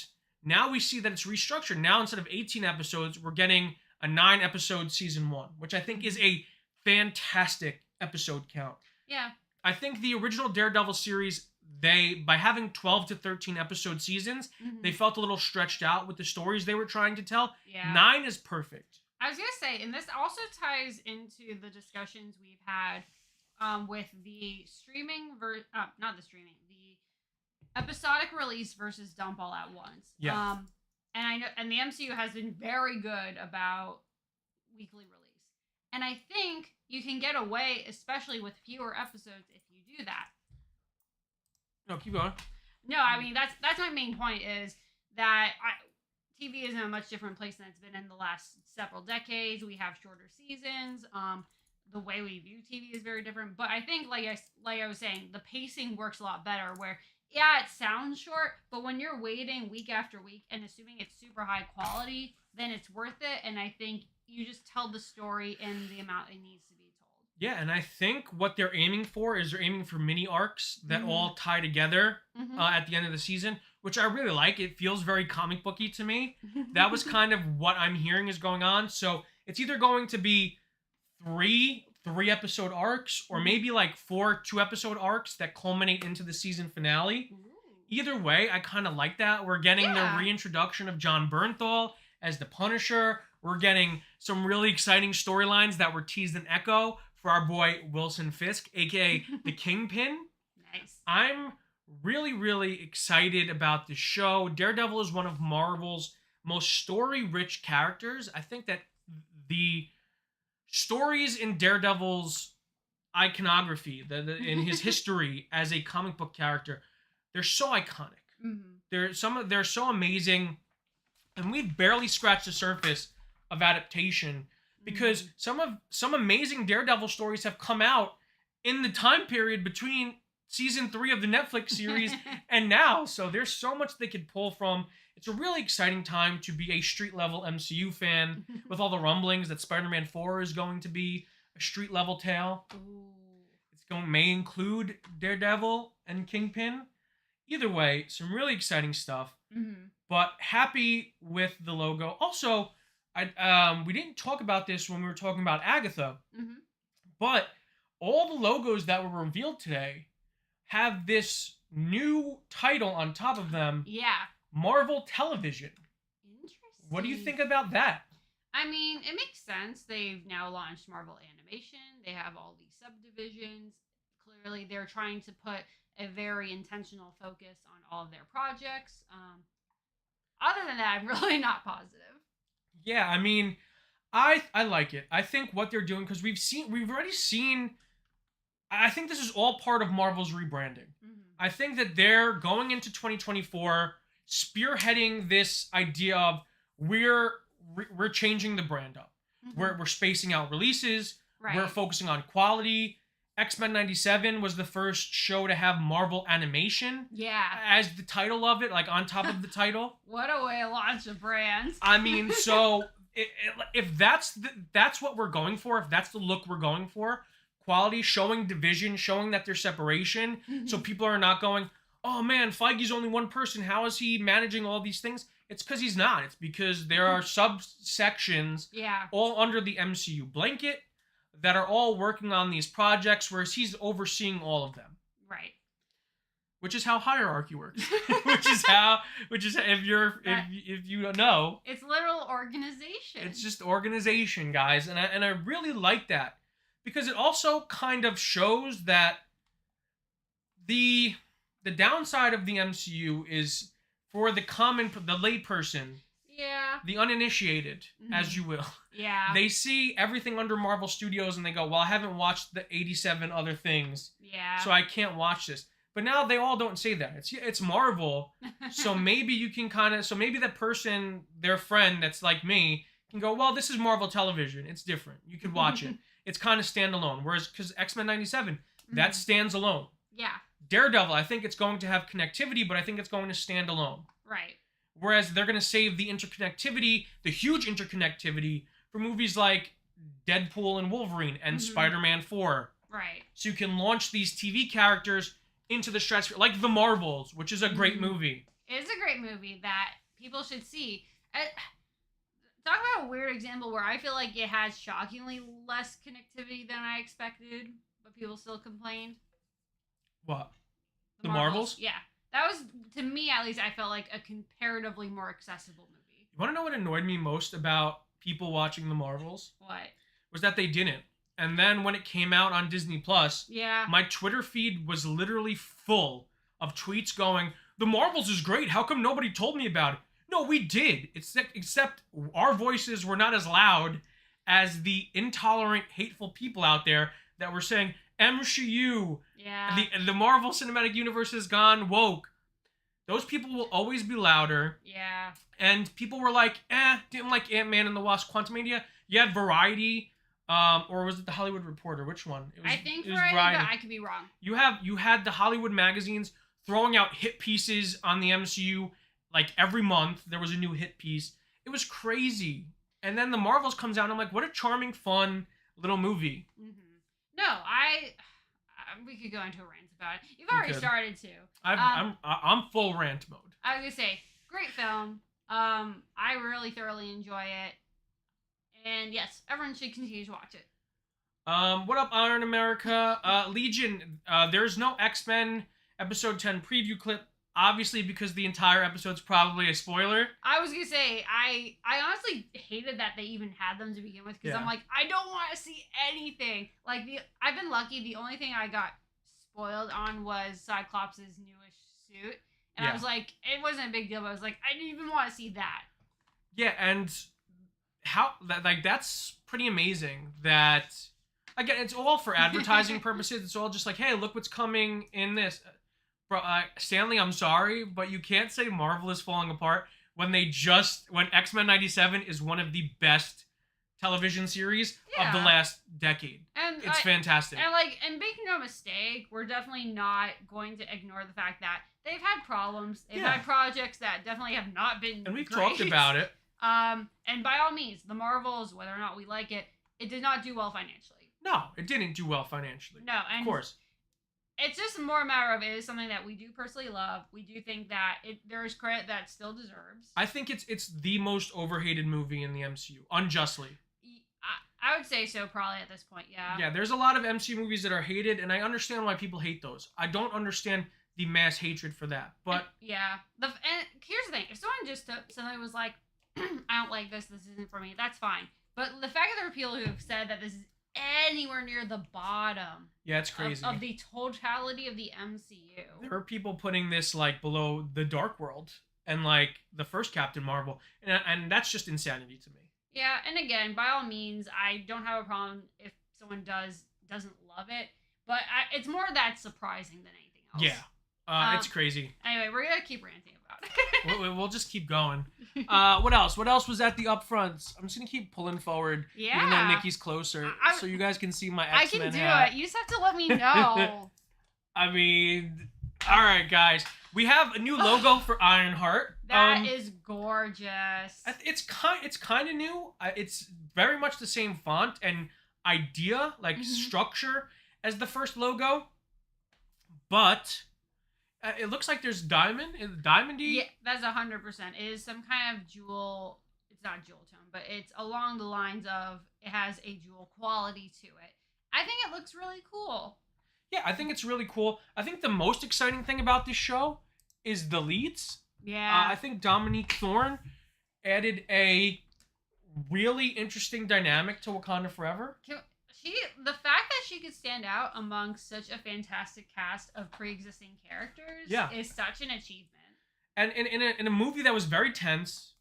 now we see that it's restructured. Now, instead of 18 episodes, we're getting a 9-episode season 1, which I think is a fantastic episode count. Yeah. I think the original Daredevil series, by having 12 to 13 episode seasons, they felt a little stretched out with the stories they were trying to tell. Yeah. 9 is perfect. I was going to say, and this also ties into the discussions we've had with the the episodic release versus dump all at once. Yeah. And I know, and the MCU has been very good about weekly release. And I think you can get away, especially with fewer episodes, if you do that. No, keep going. No, I mean, that's my main point, is that TV is in a much different place than it's been in the last several decades. We have shorter seasons. The way we view TV is very different. But I think, like I was saying, the pacing works a lot better, where, yeah, it sounds short, but when you're waiting week after week and assuming it's super high quality, then it's worth it. And I think you just tell the story in the amount it needs to be told. Yeah, and I think what they're aiming for is they're aiming for mini arcs that all tie together at the end of the season, which I really like. It feels very comic booky to me. That was kind of what I'm hearing is going on. So it's either going to be 3 episode arcs, or maybe like 4 2-episode arcs that culminate into the season finale. Either way, I kind of like that. We're getting the reintroduction of John Bernthal as the Punisher. We're getting some really exciting storylines that were teased in Echo for our boy Wilson Fisk, aka the Kingpin. Nice. I'm really, really excited about the show. Daredevil is one of Marvel's most story-rich characters. I think that the stories in Daredevil's iconography, in his history as a comic book character, they're so iconic. Mm-hmm. They're so amazing, and we've barely scratched the surface of adaptation because some amazing Daredevil stories have come out in the time period between season 3 of the Netflix series and now. So there's so much they could pull from. It's a really exciting time to be a street level MCU fan with all the rumblings that Spider-Man 4 is going to be a street level tale. Ooh. May include Daredevil and Kingpin. Either way, some really exciting stuff. But happy with the logo. Also, we didn't talk about this when we were talking about Agatha, but all the logos that were revealed today have this new title on top of them. Yeah. Marvel Television. Interesting. What do you think about that? I mean, it makes sense. They've now launched Marvel Animation. They have all these subdivisions. Clearly, they're trying to put a very intentional focus on all of their projects. Other than that, I'm really not positive. Yeah, I mean, I like it. I think what they're doing, because we've already seen. I think this is all part of Marvel's rebranding. I think that they're going into 2024 spearheading this idea of we're changing the brand up. We're spacing out releases. Right. We're focusing on quality. X-Men 97 was the first show to have Marvel Animation as the title of it, like on top of the title. What a way to launch a brand. I mean, so if that's what we're going for, if that's the look we're going for, quality, showing division, showing that there's separation, so people are not going, oh man, Feige's only one person, how is he managing all these things? It's because he's not. It's because there are subsections all under the MCU blanket that are all working on these projects, whereas he's overseeing all of them. Right. Which is how hierarchy works. which is if you don't know, it's literal organization. It's just organization, guys, and I really like that because it also kind of shows that the downside of the MCU is for the layperson. Yeah. The uninitiated, as you will. Yeah. They see everything under Marvel Studios and they go, well, I haven't watched the 87 other things. Yeah. So I can't watch this. But now they all don't say that. It's Marvel. So maybe you can maybe that person, their friend that's like me, can go, well, this is Marvel Television. It's different. You could watch it. It's kind of standalone. Whereas, because X-Men 97, that stands alone. Yeah. Daredevil, I think it's going to have connectivity, but I think it's going to stand alone. Right. Whereas they're going to save the interconnectivity, the huge interconnectivity, for movies like Deadpool and Wolverine and Spider-Man 4. Right. So you can launch these TV characters into the stratosphere, like The Marvels, which is a great movie. It is a great movie that people should see. Talk about a weird example where I feel like it has shockingly less connectivity than I expected, but people still complained. What? The Marvels? Yeah. That was, to me at least, I felt like a comparatively more accessible movie. You want to know what annoyed me most about people watching The Marvels? What? Was that they didn't. And then when it came out on Disney Plus, my Twitter feed was literally full of tweets going, The Marvels is great. How come nobody told me about it? No, we did. Except our voices were not as loud as the intolerant, hateful people out there that were saying, MCU. Yeah. The Marvel Cinematic Universe has gone woke. Those people will always be louder. Yeah. And people were like, didn't like Ant-Man and the Wasp: Quantumania. You had Variety, or was it the Hollywood Reporter? Which one? I think Variety, but I could be wrong. You had the Hollywood magazines throwing out hit pieces on the MCU. Like every month, there was a new hit piece. It was crazy. And then the Marvels comes out, and I'm like, what a charming, fun little movie. No, we could go into a rant about it. You've already started to. I'm full rant mode. I was gonna say, great film. I really thoroughly enjoy it, and yes, everyone should continue to watch it. What up, Iron America? Legion. There's no X-Men episode 10 preview clip. obviously because the entire episode's probably a spoiler. I was gonna say I honestly hated that they even had them to begin with because Yeah. I'm like I don't want to see anything. Like I've been lucky. The only thing I got spoiled on was Cyclops' newish suit, and Yeah. I was like, it wasn't a big deal. But I was like, I didn't even want to see that. Yeah, and that's pretty amazing that, again, it's all for advertising purposes. It's all just like, hey, look what's coming in this. Bro, Stanley, I'm sorry, but you can't say Marvel is falling apart when X-Men 97 is one of the best television series of the Yeah. last decade. And It's fantastic. And make no mistake, we're definitely not going to ignore the fact that they've had problems. They've Yeah. had projects that definitely have not been And we've great. talked about it. And by all means, the Marvels, whether or not we like it, it did not do well financially. No, it didn't do well financially. No, and Of course. it's just more a matter of it is something that we do personally love. We do think that there is credit that it still deserves. I think it's the most overhated movie in the MCU, unjustly. I would say so, probably at this point. Yeah. Yeah, there's a lot of MCU movies that are hated, and I understand why people hate those. I don't understand the mass hatred for that, but Yeah. And here's the thing: if someone just somebody was like, "I don't like this. This isn't for me," that's fine. But the fact that there are people who have said that this is anywhere near the bottom yeah, it's crazy. of the totality of the MCU. There are people putting this like below the Dark World and like the first Captain Marvel, and that's just insanity to me. Yeah, and again, by all means, I don't have a problem if someone doesn't love it, but it's more that surprising than anything else. Yeah, it's crazy. Anyway, we're gonna keep ranting about it. We'll just keep going. What else? What else was at the upfronts? I'm just gonna keep pulling forward, even though Yeah. Nikki's closer, I- so you guys can see my I X-Men can do hat. it. You just have to let me know. I mean, all right, guys. We have a new logo for Ironheart. That is gorgeous. It's kind of new. It's very much the same font and idea, like structure, as the first logo, but it looks like there's diamondy. Yeah, that's 100%. It is some kind of jewel. It's not jewel tone, but it's along the lines of it has a jewel quality to it. I think it looks really cool. Yeah, I think it's really cool. I think the most exciting thing about this show is the leads. Yeah. I think Dominique Thorne added a really interesting dynamic to Wakanda Forever. The fact that she could stand out amongst such a fantastic cast of pre-existing characters is such an achievement. And in a movie that was very tense,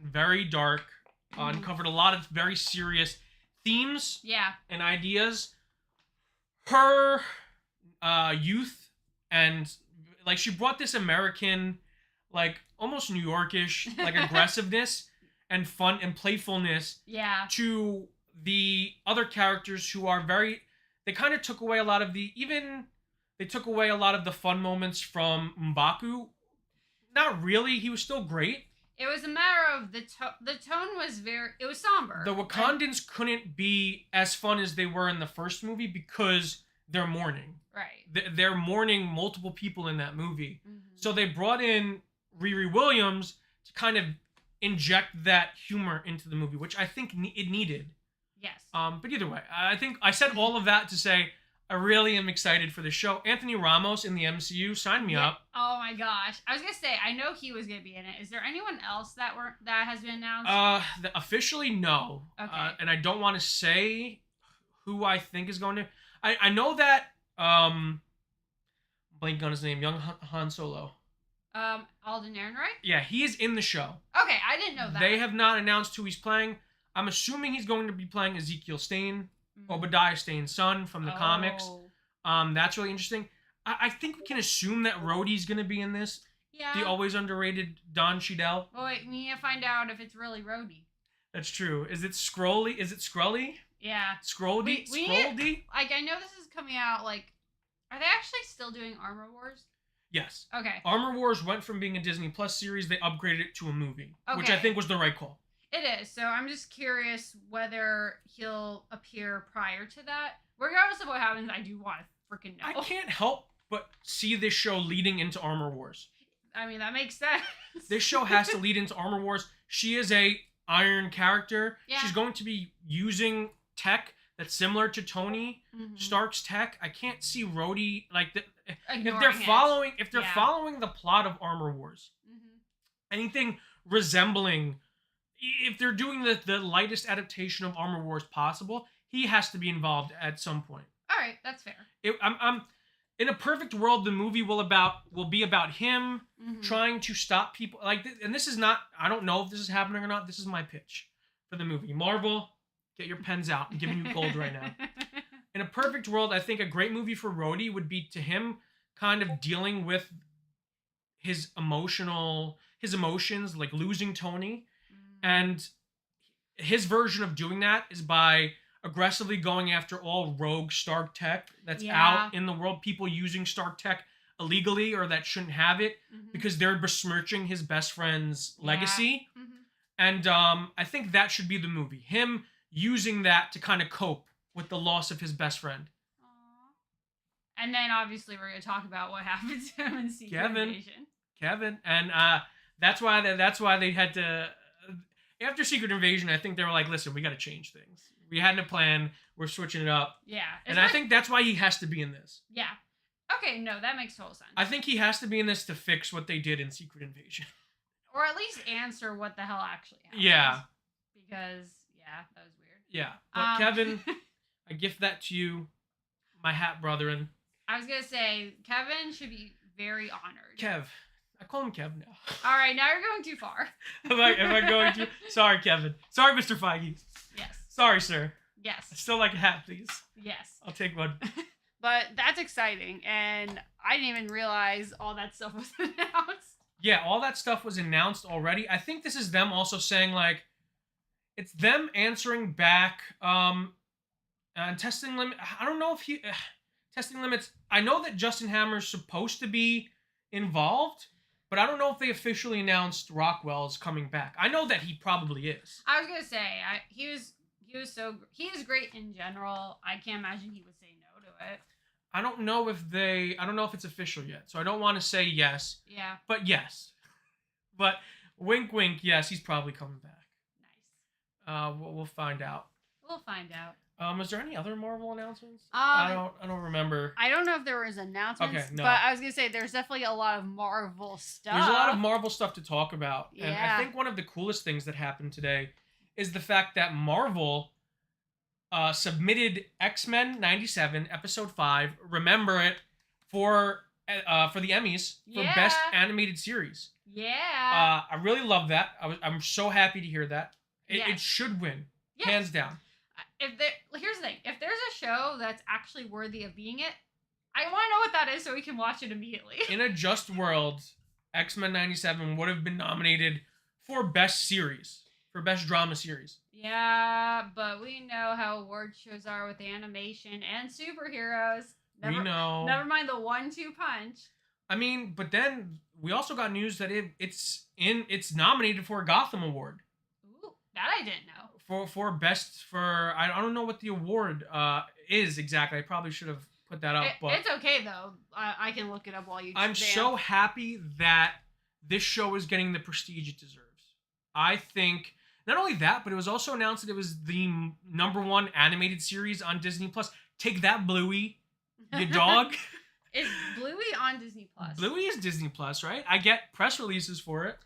very dark, and covered a lot of very serious themes and ideas, her youth and like she brought this American, like almost New Yorkish, like aggressiveness and fun and playfulness to the other characters who are they kind of took away a lot of the fun moments from M'Baku. Not really. He was still great. It was a matter of the tone was it was somber. The Wakandans couldn't be as fun as they were in the first movie because they're mourning. Right. They're mourning multiple people in that movie. So they brought in Riri Williams to kind of inject that humor into the movie, which I think it needed. Yes. But either way, I think I said all of that to say I really am excited for the show. Anthony Ramos in the MCU, sign me up. Oh my gosh. I was going to say, I know he was going to be in it. Is there anyone else that has been announced? Officially, no. Okay. And I don't want to say who I think is going to. I know that, blank on his name, young Han Solo. Alden Ehrenreich? Yeah, he is in the show. Okay, I didn't know that. They have not announced who he's playing. I'm assuming he's going to be playing Ezekiel Stane, Obadiah Stane's son from the comics. That's really interesting. I think we can assume that Rhodey's going to be in this. Yeah. The always underrated Don Cheadle. Oh wait, we need to find out if it's really Rhodey. That's true. Is it Skrully? Yeah. Skrully? Skrully? Like, I know this is coming out, like, are they actually still doing Armor Wars? Yes. Okay. Armor Wars went from being a Disney Plus series, they upgraded it to a movie, which I Okay. think was the right call. It is. So I'm just curious whether he'll appear prior to that. Regardless of what happens, I do want to freaking know. I can't help but see this show leading into Armor Wars. I mean, that makes sense. This show has to lead into Armor Wars. She is a iron character. Yeah. She's going to be using tech that's similar to Tony Mhm. Stark's tech. I can't see Rhodey if Ignoring they're it. following the plot of Armor Wars, Mhm. anything resembling, if they're doing the lightest adaptation of Armor Wars possible, he has to be involved at some point. All right, that's fair. I'm in a perfect world, the movie will be about him Mhm. trying to stop people and this is not, I don't know if this is happening or not. This is my pitch for the movie. Marvel, get your pens out. I'm giving you gold right now. In a perfect world, I think a great movie for Rhodey would be to him kind of dealing with his emotions, like losing Tony. And his version of doing that is by aggressively going after all rogue Stark tech that's out in the world, people using Stark tech illegally or that shouldn't have it because they're besmirching his best friend's legacy. And I think that should be the movie. Him using that to kind of cope with the loss of his best friend. And then obviously we're going to talk about what happened to him in Secret Invasion. Kevin. And that's why they had to... After Secret Invasion, I think they were like, listen, we got to change things. We had a plan. We're switching it up. Yeah. And I think that's why he has to be in this. Yeah. Okay, no, that makes total sense. I think he has to be in this to fix what they did in Secret Invasion. Or at least answer what the hell actually happened. Yeah. Because, that was weird. Yeah. But Kevin, I gift that to you, my hat brethren. I was going to say, Kevin should be very honored. Kev. I call him Kev now. All right, now you're going too far. Am I going to? Sorry, Kevin. Sorry, Mr. Feige. Yes. Sorry, sir. Yes. I still like a hat, please. Yes. I'll take one. But that's exciting, and I didn't even realize all that stuff was announced. Yeah, all that stuff was announced already. I think this is them also saying, like, it's them answering back, and testing limit. I don't know if testing limits. I know that Justin Hammer's supposed to be involved, but I don't know if they officially announced Rockwell's coming back. I know that he probably is. I was gonna say he is great in general. I can't imagine he would say no to it. I don't know if it's official yet, so I don't want to say yes. Yeah. But yes. But wink, wink. Yes, he's probably coming back. Nice. We'll find out. We'll find out. Is there any other Marvel announcements? I don't remember. I don't know if there was announcements. Okay, no. But I was gonna say there's definitely a lot of Marvel stuff. There's a lot of Marvel stuff to talk about, Yeah. and I think one of the coolest things that happened today is the fact that Marvel submitted X-Men 97 Episode 5. Remember it for the Emmys for Best Animated Series. Yeah. I really love that. I'm so happy to hear that. Yes. It should win, Yes. hands down. Here's the thing: if there's a show that's actually worthy of being it, I want to know what that is so we can watch it immediately. In a just world, X-Men 97 would have been nominated for Best Series, for Best Drama Series. Yeah, but we know how award shows are with animation and superheroes. We know. Never mind the 1-2 punch. I mean, but then we also got news that it's nominated for a Gotham Award. Ooh, that I didn't know. I don't know what the award is exactly. I probably should have put that up. But it's okay though. I can look it up while you. I'm so happy that this show is getting the prestige it deserves. I think not only that, but it was also announced that it was the #1 animated series on Disney Plus. Take that, Bluey, you dog. Is Bluey on Disney Plus? Bluey is Disney Plus, right? I get press releases for it.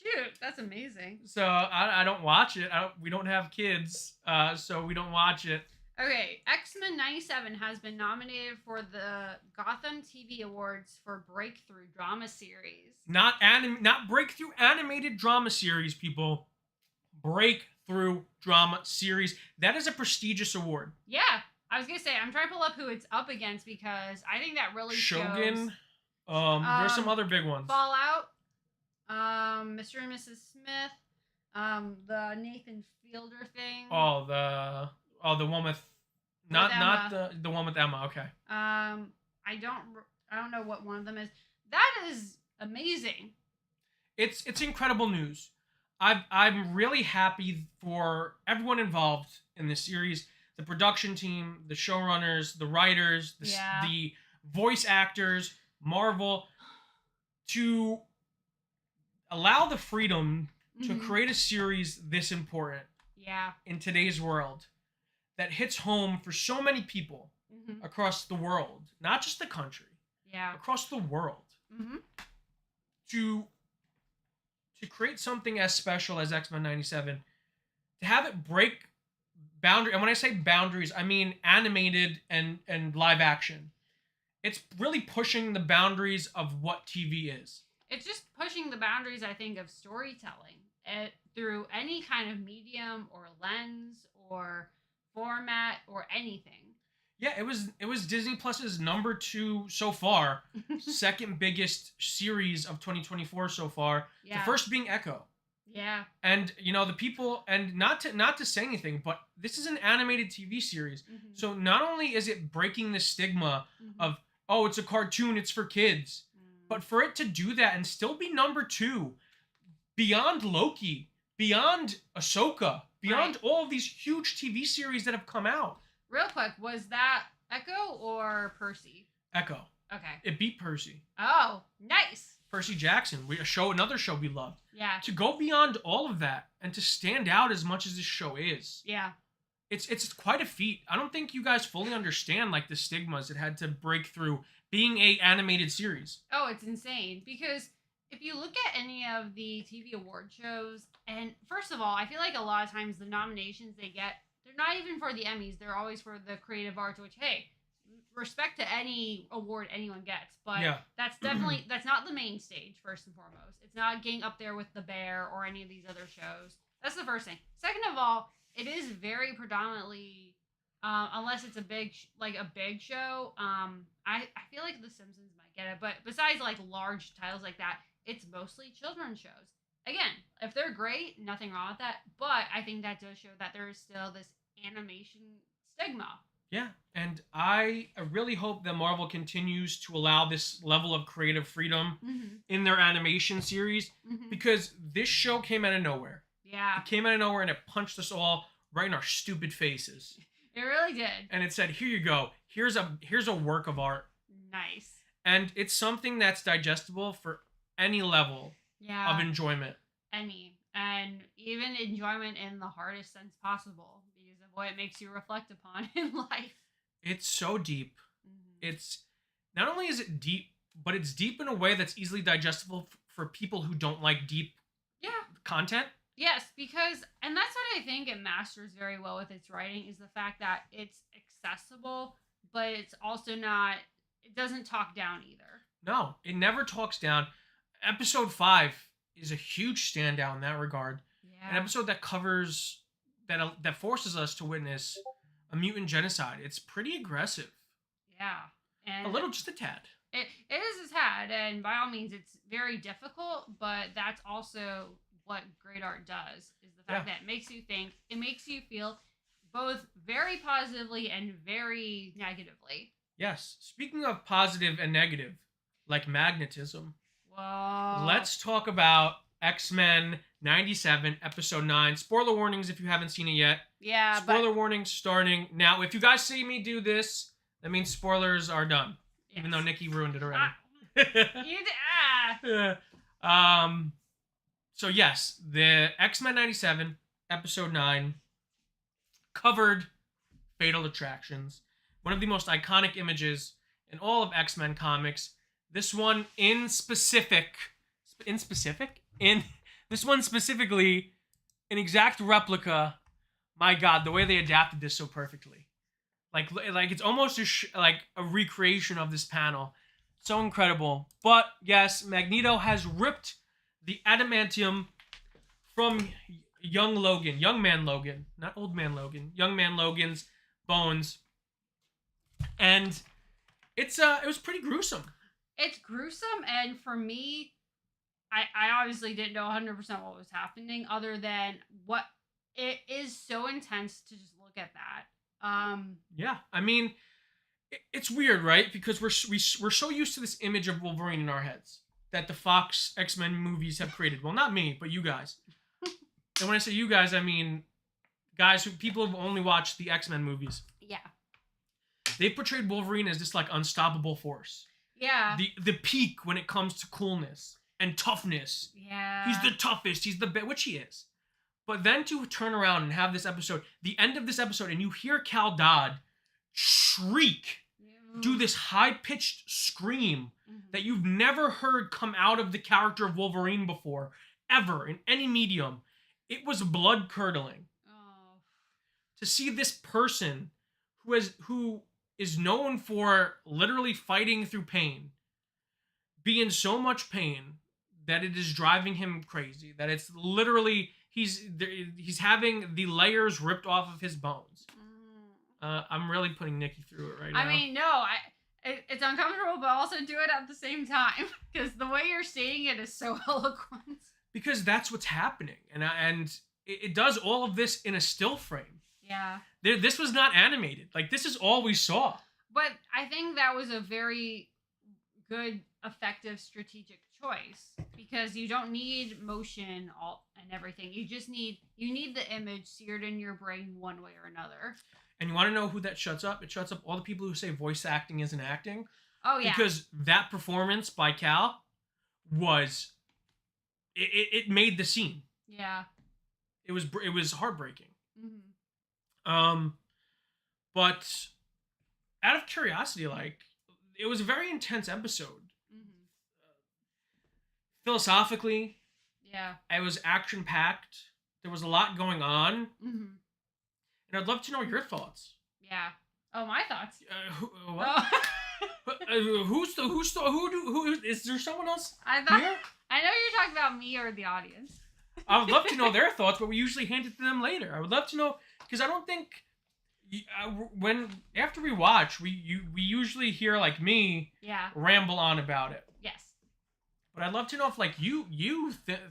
Shoot, that's amazing. So I don't watch it. We don't have kids, so we don't watch it. Okay, X-Men 97 has been nominated for the Gotham TV Awards for Breakthrough Drama Series. Not Breakthrough Animated Drama Series, people. Breakthrough Drama Series. That is a prestigious award. Yeah, I was gonna say I'm trying to pull up who it's up against because I think that really Shogun. shows. There's some other big ones. Fallout. Mr. and Mrs. Smith. The Nathan Fielder thing. The one with not the one with Emma. Okay. I don't know what one of them is. That is amazing. It's incredible news. I'm really happy for everyone involved in this series. The production team, the showrunners, the writers, the voice actors, Marvel, to allow the freedom to create a series this important in today's world that hits home for so many people across the world, not just the country, across the world, to create something as special as X-Men 97, to have it break boundary, and when I say boundaries, I mean animated and live action. It's really pushing the boundaries of what TV is. It's just pushing the boundaries, I think, of storytelling through any kind of medium or lens or format or anything. Yeah, it was Disney Plus's #2 so far, second biggest series of 2024 so far. Yeah. The first being Echo. Yeah. And the people, and not to say anything, but this is an animated TV series. So not only is it breaking the stigma of, oh, it's a cartoon, it's for kids, but for it to do that and still be #2, beyond Loki, beyond Ahsoka, beyond all of these huge TV series that have come out. Real quick, was that Echo or Percy? Echo. Okay. It beat Percy. Oh, nice. Percy Jackson, another show we loved. Yeah. To go beyond all of that and to stand out as much as this show is. Yeah. It's quite a feat. I don't think you guys fully understand the stigmas it had to break through being a animated series. Oh, it's insane because if you look at any of the TV award shows, and first of all, I feel like a lot of times the nominations they get, they're not even for the Emmys. They're always for the creative arts, which, hey, respect to any award anyone gets. But that's definitely, that's not the main stage, first and foremost. It's not getting up there with The Bear or any of these other shows. That's the first thing. Second of all, it is very predominantly, unless it's a big show, I feel like The Simpsons might get it. But besides large titles like that, it's mostly children's shows. Again, if they're great, nothing wrong with that. But I think that does show that there is still this animation stigma. Yeah, and I really hope that Marvel continues to allow this level of creative freedom in their animation series, because this show came out of nowhere. Yeah. It came out of nowhere and it punched us all right in our stupid faces. It really did. And it said, here you go. Here's a work of art. Nice. And it's something that's digestible for any level of enjoyment. And even enjoyment in the hardest sense possible, because of what it makes you reflect upon in life. It's so deep. It's not only is it deep, but it's deep in a way that's easily digestible for people who don't like deep content. Yes, because, and that's what I think it masters very well with its writing, is the fact that it's accessible, but it's also not, it doesn't talk down either. No, it never talks down. Episode 5 is a huge standout in that regard. Yeah. An episode that covers, that forces us to witness a mutant genocide. It's pretty aggressive. Yeah. And a little, just a tad. It is a tad, and by all means, it's very difficult, but that's also what great art does, is the fact that it makes you think, it makes you feel both very positively and very negatively. Yes. Speaking of positive and negative, like magnetism, let's talk about X-Men 97, Episode 9. Spoiler warnings if you haven't seen it yet. Yeah, Spoiler warnings starting now. If you guys see me do this, that means spoilers are done. Yes. Even though Nikki ruined it already. So yes, the X-Men 97, Episode 9, covered Fatal Attractions. One of the most iconic images in all of X-Men comics. This one specifically, an exact replica. My God, the way they adapted this so perfectly. Like it's almost a recreation of this panel. So incredible. But yes, Magneto has ripped the adamantium from young man Logan, not old man Logan, young man Logan's bones. And it was pretty gruesome. It's gruesome, and for me, I obviously didn't know 100% what was happening, other than what it is so intense to just look at that. Yeah, I mean, it's weird, right? Because we're so used to this image of Wolverine in our heads that the Fox X-Men movies have created. Well, not me, but you guys. And when I say you guys, I mean people who've only watched the X-Men movies. Yeah. They've portrayed Wolverine as this unstoppable force. Yeah. The peak when it comes to coolness and toughness. Yeah. He's the toughest. He's the best, which he is. But then to turn around and have this episode, the end of this episode, and you hear Cal Dodd shriek, do this high-pitched scream that you've never heard come out of the character of Wolverine before, ever, in any medium. It was blood-curdling. Oh. To see this person who is known for literally fighting through pain, be in so much pain that it is driving him crazy, that it's literally, he's having the layers ripped off of his bones. I'm really putting Nikki through it right now. I mean, no, it's uncomfortable, but also do it at the same time because the way you're saying it is so eloquent. Because that's what's happening, and it does all of this in a still frame. Yeah. This was not animated. Like, this is all we saw. But I think that was a very good, effective, strategic choice because you don't need motion and everything. You just need the image seared in your brain one way or another. And you want to know who that shuts up? It shuts up all the people who say voice acting isn't acting. Oh, yeah. Because that performance by Cal was... It made the scene. Yeah. It was heartbreaking. Mm-hmm. But out of curiosity, like, it was a very intense episode. Mm-hmm. Philosophically, yeah, it was action-packed. There was a lot going on. Mm-hmm. And I'd love to know your thoughts. Yeah. Oh, my thoughts. What? Who is there someone else I here? know you're talking about me or the audience. I would love to know their thoughts, but we usually hand it to them later. I would love to know, because I don't think after we watch, we usually hear like me ramble on about it. Yes. But I'd love to know if like you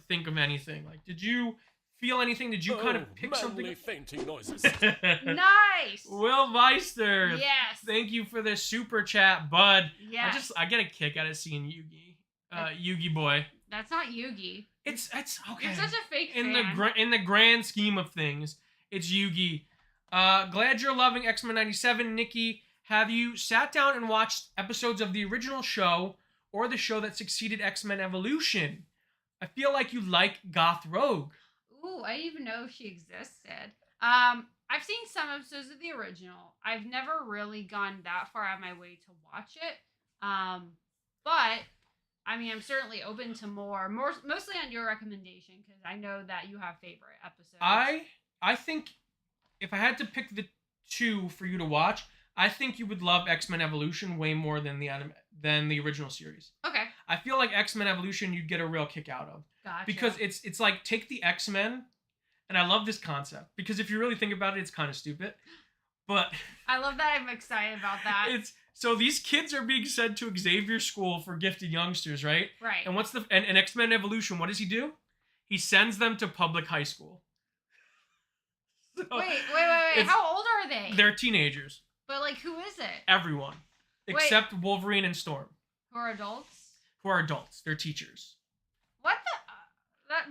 think of anything. Like, did you feel anything? Did you kind of pick something? Fainting noises. Nice. Will Meister. Yes. Thank you for this super chat, bud. Yes. I get a kick out of seeing Yugi. Yugi boy. That's not Yugi. It's okay. You're such a fake in fan. In the grand scheme of things, it's Yugi. Glad you're loving X-Men 97, Nikki. Have you sat down and watched episodes of the original show or the show that succeeded X-Men Evolution? I feel like you like Goth Rogue. Ooh, I didn't even know she existed. I've seen some episodes of the original. I've never really gone that far out of my way to watch it. But I mean, I'm certainly open to more mostly on your recommendation because I know that you have favorite episodes. I think if I had to pick the two for you to watch, I think you would love X-Men Evolution way more than the original series. Okay. I feel like X-Men Evolution you'd get a real kick out of. Gotcha. Because it's like take the X-Men, and I love this concept because if you really think about it, it's kind of stupid. But I love that. I'm excited about that. So these kids are being sent to Xavier School for gifted youngsters, right? Right. And what's and X-Men Evolution, what does he do? He sends them to public high school. So wait. How old are they? They're teenagers. But like, who is it? Everyone. Except Wolverine and Storm. Who are adults? Who are adults. They're teachers. What the?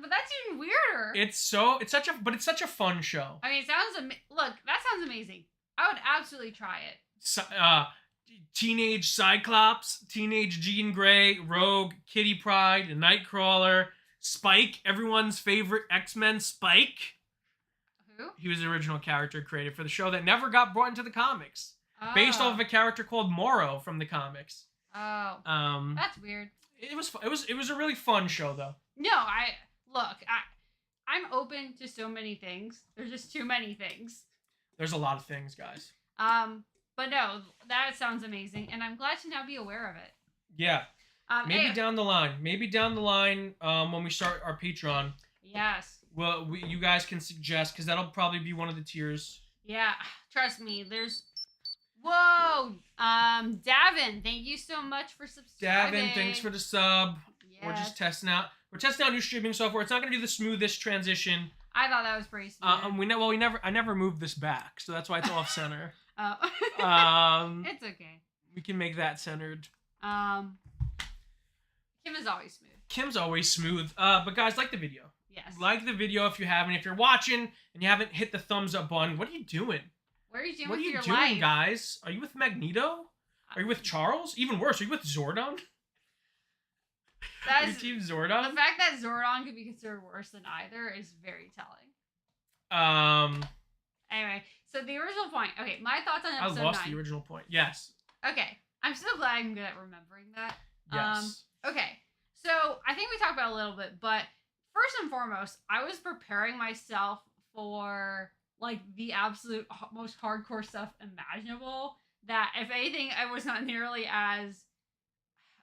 But that's even weirder. It's such a fun show. I mean, it sounds look, that sounds amazing. I would absolutely try it. Teenage Cyclops, teenage Jean Grey, Rogue, Kitty Pryde, Nightcrawler, Spike, everyone's favorite X-Men Spike. Who? He was the original character created for the show that never got brought into the comics. Oh. Based off of a character called Morrow from the comics. Oh. That's weird. It was a really fun show though. No, I'm open to so many things. There's just too many things. There's a lot of things, guys. But no, that sounds amazing, and I'm glad to now be aware of it. Yeah. Maybe down the line. When we start our Patreon. Yes. Well, you guys can suggest, because that'll probably be one of the tiers. Yeah, trust me. Whoa! Davin, thank you so much for subscribing. Davin, thanks for the sub. Yes. We're just testing out. We're testing out new streaming software. It's not going to do the smoothest transition. I thought that was pretty smooth. I never moved this back, so that's why it's off center. Oh. It's okay. We can make that centered. Kim is always smooth. Kim's always smooth. But guys, like the video. Yes. Like the video if you haven't. If you're watching and you haven't hit the thumbs up button, what are you doing? What are you doing with your life? What are you doing, guys? Are you with Magneto? Are you with Charles? Even worse, are you with Zordon? That's Team Zordon? The fact that Zordon could be considered worse than either is very telling. Anyway, so the original point. Okay, my thoughts on I episode lost 9. the original point. Yes. Okay, I'm so glad I'm good at remembering that. Yes. Okay, so I think we talked about it a little bit, but first and foremost, I was preparing myself for like the absolute most hardcore stuff imaginable. That if anything, I was not nearly as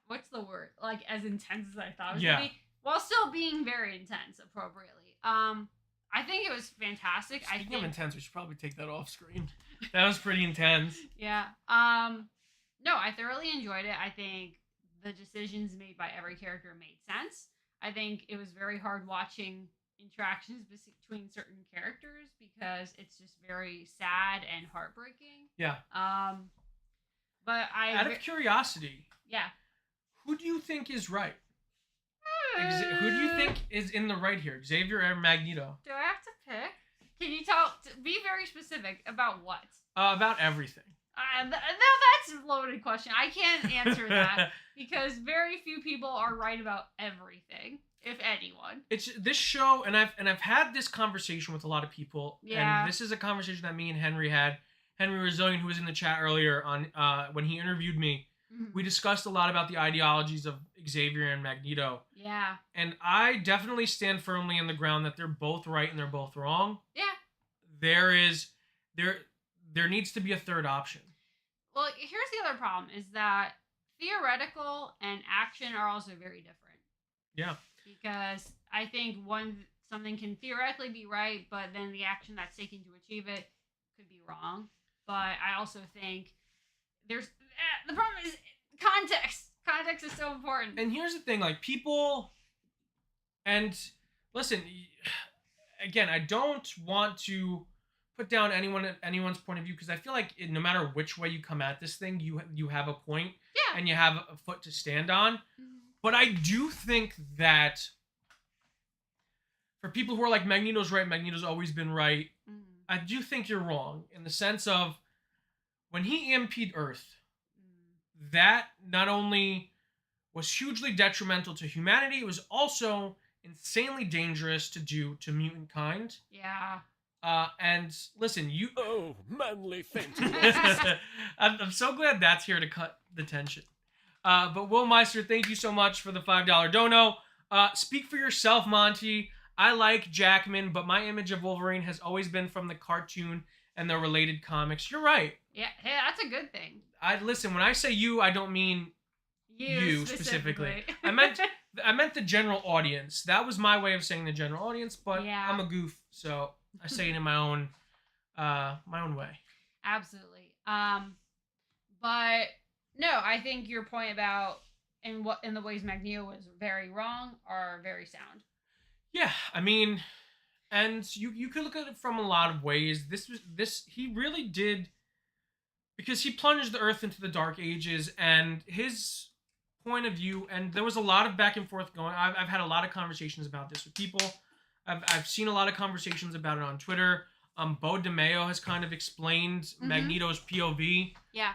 what's the word like as intense as I thought it was gonna be, while still being very intense appropriately. I think it was fantastic. Speaking of intense, we should probably take that off screen. That was pretty intense. Yeah. No, I thoroughly enjoyed it. I think the decisions made by every character made sense. I think it was very hard watching interactions between certain characters because it's just very sad and heartbreaking. Yeah. But out of curiosity, yeah, who do you think is right? Who do you think is in the right here, Xavier or Magneto? Do I have to pick? Can you be very specific about what? About everything. No, that's a loaded question. I can't answer that because very few people are right about everything, if anyone. It's this show, and I've had this conversation with a lot of people. Yeah. And this is a conversation that me and Henry had. Henry Rosillian, who was in the chat earlier on when he interviewed me, we discussed a lot about the ideologies of Xavier and Magneto. Yeah. And I definitely stand firmly in the ground that they're both right and they're both wrong. Yeah. There needs to be a third option. Well, here's the other problem is that theoretical and action are also very different. Yeah. Because I think something can theoretically be right, but then the action that's taken to achieve it could be wrong. But I also think the problem is context. Context is so important. And here's the thing, like people, and listen, again, I don't want to put down anyone's point of view because I feel like no matter which way you come at this thing, you have a point, yeah, and you have a foot to stand on. But I do think that for people who are like Magneto's right, Magneto's always been right, I do think you're wrong in the sense of when he EMP'd Earth, that not only was hugely detrimental to humanity, it was also insanely dangerous to do to mutant kind. Yeah. And listen, Oh, manly fainting. I'm so glad that's here to cut the tension. But Will Meister, thank you so much for the $5 dono. Speak for yourself, Monty. I like Jackman, but my image of Wolverine has always been from the cartoon and the related comics. You're right. Yeah, hey, that's a good thing. Listen, when I say you, I don't mean you specifically. I meant the general audience. That was my way of saying the general audience, but yeah. I'm a goof, so I say it in my own way. Absolutely. But no, I think your point about in the ways Magneto was very wrong are very sound. Yeah, I mean, and you could look at it from a lot of ways. He really did, because he plunged the Earth into the Dark Ages, and his point of view, and there was a lot of back and forth going. I've had a lot of conversations about this with people. I've seen a lot of conversations about it on Twitter. Bo DeMeo has kind of explained Magneto's POV. Yeah.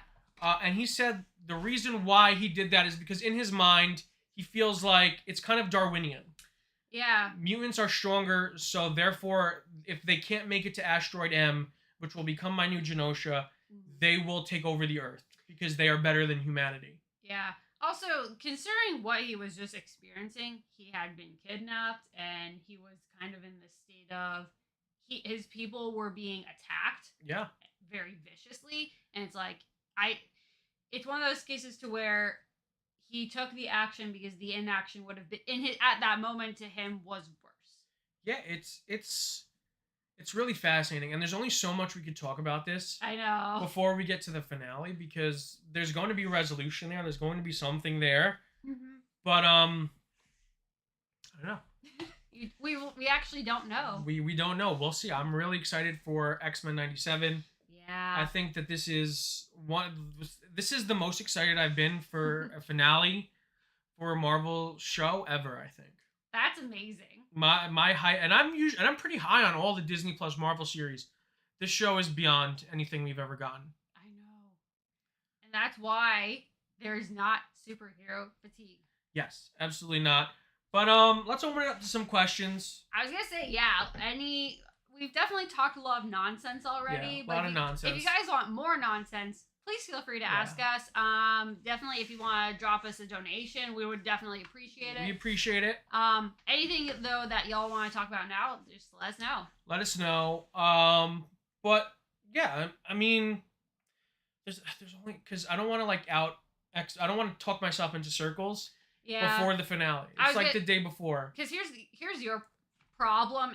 And he said the reason why he did that is because in his mind, he feels like it's kind of Darwinian. Yeah. Mutants are stronger, so therefore, if they can't make it to Asteroid M, which will become my new Genosha, they will take over the Earth because they are better than humanity. Yeah. Also, considering what he was just experiencing, he had been kidnapped and he was kind of in the state of his people were being attacked. Yeah. Very viciously, and it's like it's one of those cases to where he took the action because the inaction would have been at that moment to him was worse. Yeah, it's really fascinating, and there's only so much we could talk about this. I know. Before we get to the finale, because there's going to be resolution there. There's going to be something there. But I don't know. we actually don't know. We don't know. We'll see. I'm really excited for X-Men 97. Yeah. I think that this is the most excited I've been for a finale for a Marvel show ever, I think. That's amazing. My high, and I'm pretty high on all the Disney Plus Marvel series. This show is beyond anything we've ever gotten. I know. And that's why there's not superhero fatigue. Yes, absolutely not. But let's open it up to some questions. I was gonna say, yeah, we've definitely talked a lot of nonsense already. Yeah, a but lot of nonsense. If you guys want more nonsense, please feel free to ask us. Definitely, if you want to drop us a donation, we would definitely appreciate it. We appreciate it. Anything though that y'all want to talk about now, just let us know. Let us know. But yeah, I mean, there's only because I don't want to I don't want to talk myself into circles. Yeah. Before the finale, it's like the day before. Because here's your problem.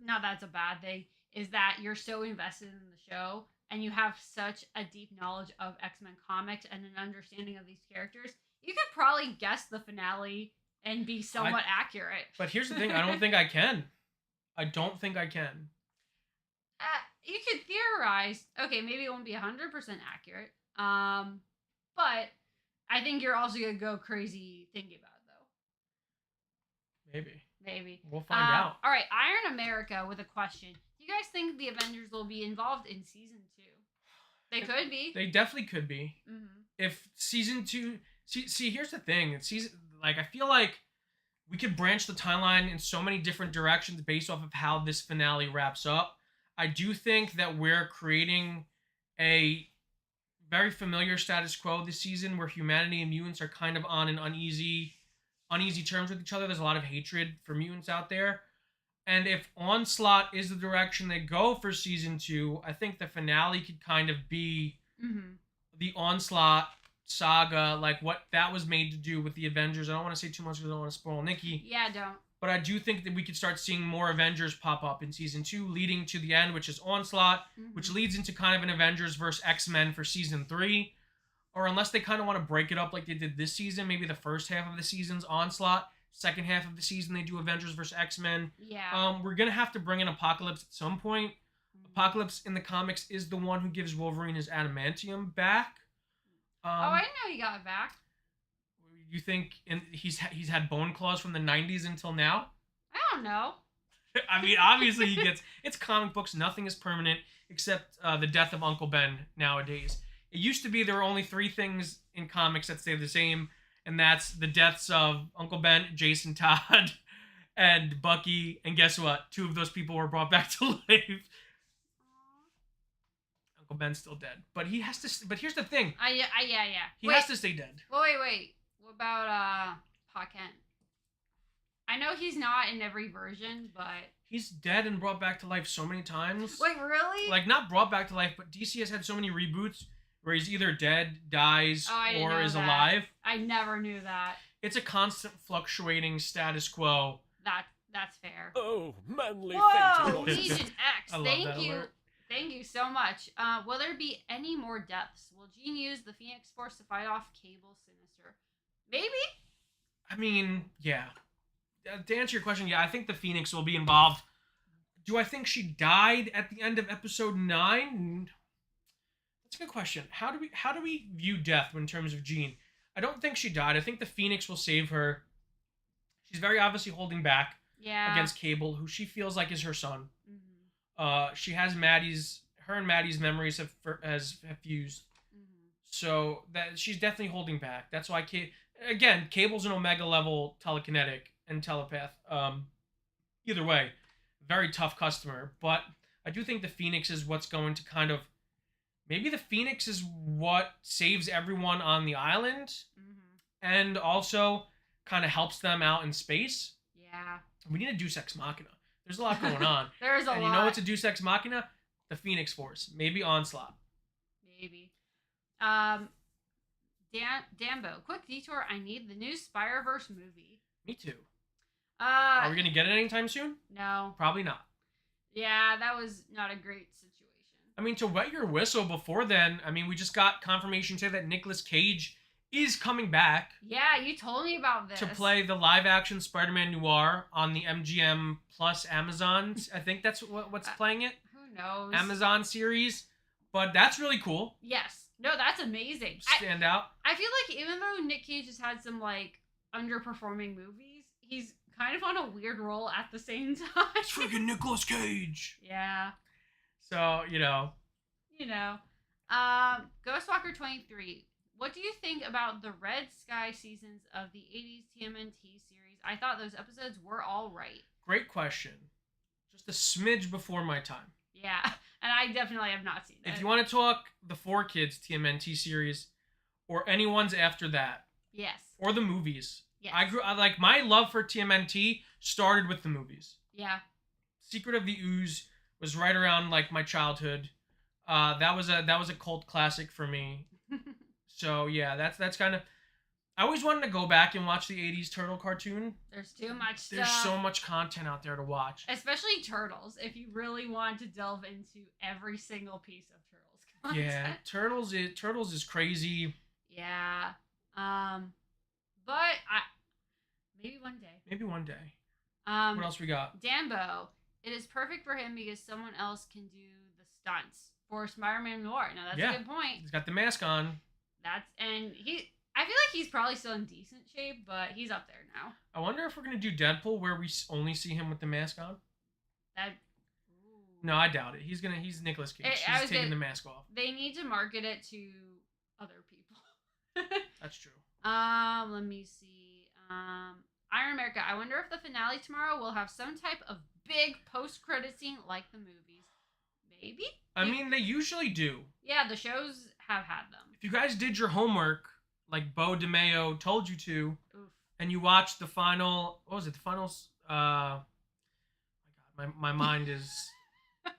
Not that's a bad thing, is that you're so invested in the show and you have such a deep knowledge of X-Men comics and an understanding of these characters. You could probably guess the finale and be somewhat accurate. But here's the thing: I don't think I can. I don't think I can. You could theorize. Okay, maybe it won't be 100% accurate. But I think you're also gonna go crazy thinking about it, though. Maybe. We'll find out. All right, Iron America with a question. Do you guys think the Avengers will be involved in season 2? They could be. They definitely could be. Mm-hmm. If season 2, see, here's the thing. I feel like we could branch the timeline in so many different directions based off of how this finale wraps up. I do think that we're creating a very familiar status quo this season where humanity and mutants are kind of on an uneasy terms with each other. There's a lot of hatred for mutants out there. And if Onslaught is the direction they go for season 2, I think the finale could kind of be the Onslaught saga, like what that was made to do with the Avengers. I don't want to say too much because I don't want to spoil Nikki. Yeah, don't. But I do think that we could start seeing more Avengers pop up in season 2, leading to the end, which is Onslaught, which leads into kind of an Avengers versus X-Men for season 3. Or unless they kind of want to break it up like they did this season, maybe the first half of the season's Onslaught, second half of the season they do Avengers versus X-Men. Yeah. We're going to have to bring in Apocalypse at some point. Apocalypse in the comics is the one who gives Wolverine his adamantium back. I didn't know he got it back. You think he's had bone claws from the 90s until now? I don't know. I mean, obviously he gets... It's comic books. Nothing is permanent except the death of Uncle Ben nowadays. It used to be there were only 3 things in comics that stay the same, and that's the deaths of Uncle Ben, Jason Todd, and Bucky. And guess what? 2 of those people were brought back to life. Uncle Ben's still dead. But he has to... But here's the thing. Yeah. He has to stay dead. Well, wait. What about Pa Kent? I know he's not in every version, but... He's dead and brought back to life so many times. Wait, really? Like, not brought back to life, but DC has had so many reboots where he's either dead, dies, or is alive. I never knew that. It's a constant fluctuating status quo. That's fair. Oh, manly Whoa, fatal. Legion X. Thank you. Alert. Thank you so much. Will there be any more deaths? Will Jean use the Phoenix Force to fight off Cable Sinister? Maybe? I mean, yeah. To answer your question, yeah, I think the Phoenix will be involved. Do I think she died at the end of episode 9? That's a good question. How do we view death in terms of Jean? I don't think she died. I think the Phoenix will save her. She's very obviously holding back against Cable, who she feels like is her son. She has her and Maddie's memories have fused. So that she's definitely holding back. That's why Cable's an Omega level telekinetic and telepath. Either way, very tough customer. But I do think the Phoenix is what's going to kind of... Maybe the Phoenix is what saves everyone on the island. And also kind of helps them out in space. Yeah. We need a Deus Ex Machina. There's a lot going on. There's a lot. And you know what's a Deus Ex Machina? The Phoenix Force. Maybe Onslaught. Maybe. Dambo, quick detour. I need the new Spider-Verse movie. Me too. Are we going to get it anytime soon? No. Probably not. Yeah, that was not a great situation. I mean, to wet your whistle before then, I mean, we just got confirmation today that Nicolas Cage is coming back. Yeah, you told me about this. To play the live-action Spider-Man Noir on the MGM Plus Amazon. I think that's what's playing it. Who knows? Amazon series. But that's really cool. Yes. No, that's amazing. Stand out. I feel like even though Nick Cage has had some, like, underperforming movies, he's kind of on a weird role at the same time. It's freaking Nicolas Cage. Yeah. So, you know. Ghostwalker 23. What do you think about the Red Sky seasons of the 80s TMNT series? I thought those episodes were all right. Great question. just a smidge before my time. Yeah, and I definitely have not seen it. If you want to talk the 4Kids TMNT series, or any ones after that, yes, or the movies, yes, I like my love for TMNT started with the movies. yeah, Secret of the Ooze was right around like my childhood. That was a cult classic for me. So yeah, that's kind of. I always wanted to go back and watch the '80s Turtle cartoon. There's too much stuff. There's so much content out there to watch. Especially Turtles, if you really want to delve into every single piece of Turtles content. Yeah, Turtles is crazy. Yeah. But I maybe one day. Maybe one day. What else we got? Dambo. It is perfect for him because someone else can do the stunts for Spider-Man Noir. Now that's a good point. He's got the mask on. I feel like he's probably still in decent shape, but he's up there now. I wonder if we're gonna do Deadpool where we only see him with the mask on. No, I doubt it. He's Nicolas Cage. He's taking the mask off. They need to market it to other people. That's true. Let me see. Iron America. I wonder if the finale tomorrow will have some type of big post-credit scene like the movies. Maybe. I mean, they usually do. Yeah, the shows have had them. If you guys did your homework, like Bo DeMayo told you to, Oof. and you watched the final, what was it? The finals. My God, my mind is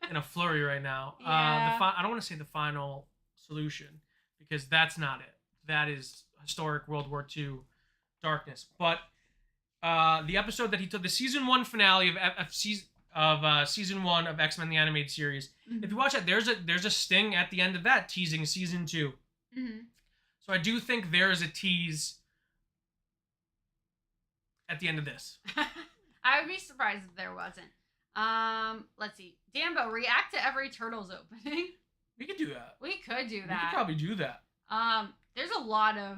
in a flurry right now. Yeah. I don't want to say the final solution because that's not it. That is historic World War II darkness. But the episode that he took, the season 1 finale of season 1 of X-Men the Animated Series. Mm-hmm. If you watch that, there's a sting at the end of that teasing season 2. Mm-hmm. So I do think there is a tease at the end of this. I would be surprised if there wasn't. Let's see. Dambo, react to every Turtles opening. We could do that. We could do We that. could probably do that. There's a lot of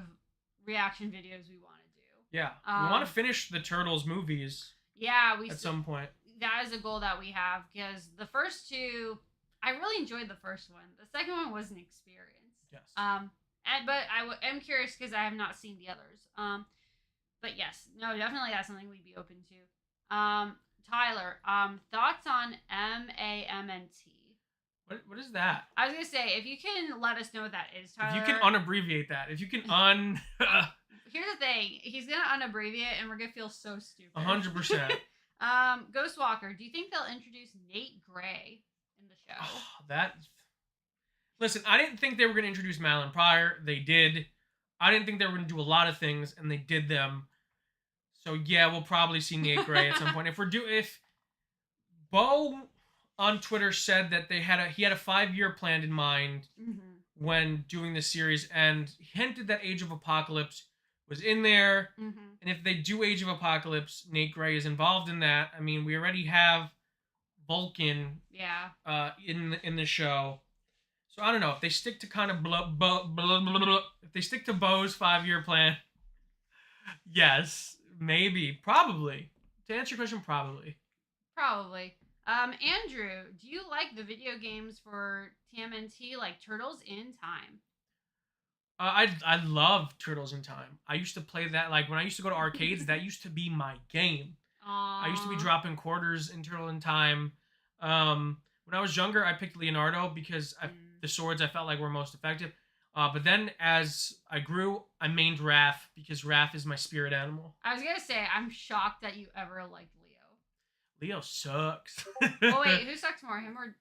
reaction videos we want to do. Yeah. We want to finish the Turtles movies. Yeah, at some point. That is a goal that we have because the first two, I really enjoyed the first one. The second one was an experience. Yes. But I am curious because I have not seen the others. But yes, no, definitely that's something we'd be open to. Tyler, thoughts on MAMNT? What is that? I was gonna say if you can let us know what that is, Tyler. If you can unabbreviate that. If you can Here's the thing. He's gonna unabbreviate, and we're gonna feel so stupid. 100%. Ghostwalker. Do you think they'll introduce Nate Gray in the show? Oh, Listen, I didn't think they were going to introduce Malin Pryor. They did. I didn't think they were going to do a lot of things, and they did them. So yeah, we'll probably see Nate Gray at some point. If Bo on Twitter said that he had a 5-year plan in mind when doing this series, and hinted that Age of Apocalypse was in there. And if they do Age of Apocalypse, Nate Gray is involved in that. I mean, we already have Vulcan in the show. So I don't know if they stick to kind of if they stick to Bo's 5-year plan. Yes, maybe, probably. To answer your question, probably. Probably. Andrew, do you like the video games for TMNT like Turtles in Time? I love Turtles in Time. I used to play that, like when I used to go to arcades. That used to be my game. Aww. I used to be dropping quarters in Turtle in Time. When I was younger, I picked Leonardo because the swords I felt like were most effective. But then as I grew, I mained Raph because Raph is my spirit animal. I was gonna say I'm shocked that you ever liked Leo. Leo sucks. Oh wait, who sucks more, him or?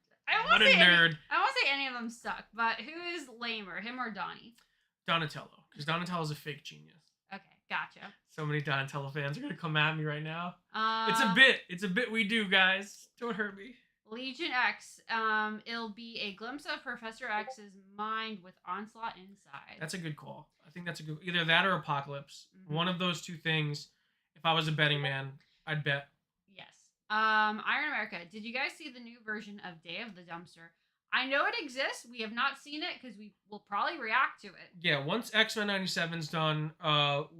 What a nerd. I won't say any of them suck, but who is lamer, him or Donnie? Donatello, because Donatello's a fake genius. Okay, gotcha. So many Donatello fans are gonna come at me right now. It's a bit we do, guys. Don't hurt me. Legion X. It'll be a glimpse of Professor X's mind with Onslaught inside. That's a good call. I think that's a good. Either that or Apocalypse. One of those two things. If I was a betting man, I'd bet. Yes. Iron America. Did you guys see the new version of Day of the Dumpster? I know it exists. We have not seen it because we will probably react to it. Yeah, once X-Men 97's done,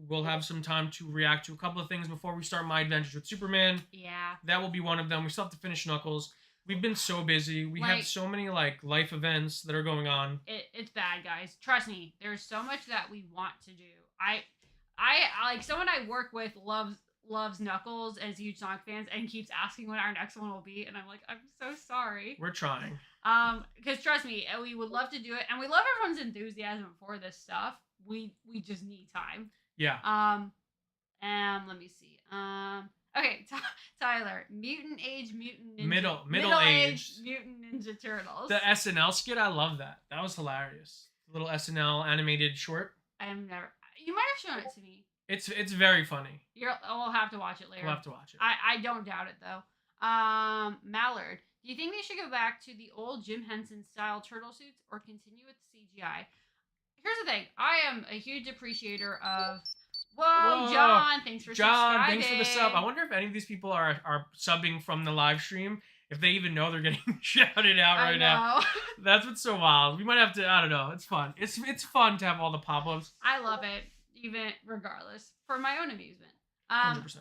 we'll have some time to react to a couple of things before we start My Adventures with Superman. Yeah. That will be one of them. We still have to finish Knuckles. We've been so busy. We have so many life events that are going on. It's bad, guys. Trust me. There's so much that we want to do. I like someone I work with loves loves Knuckles and is huge Sonic fans and keeps asking when our next one will be, and I'm like, I'm so sorry. We're trying. Because trust me, we would love to do it, and we love everyone's enthusiasm for this stuff. We just need time. Yeah. And let me see. Okay, Tyler, Mutant Age Mutant Ninja. Middle age Mutant Ninja Turtles. The SNL skit, I love that. That was hilarious. Little SNL animated short. You might have shown it to me. It's very funny. We'll have to watch it later. We'll have to watch it. I don't doubt it though. Mallard, do you think they should go back to the old Jim Henson style turtle suits or continue with CGI? Here's the thing. I am a huge appreciated of. Whoa, John! Thanks for subscribing. Thanks for the sub. I wonder if any of these people are subbing from the live stream. If they even know they're getting shouted out right now. That's what's so wild. We might have to. I don't know. It's fun. It's fun to have all the pop-ups. I love it, even regardless, for my own amusement. 100%.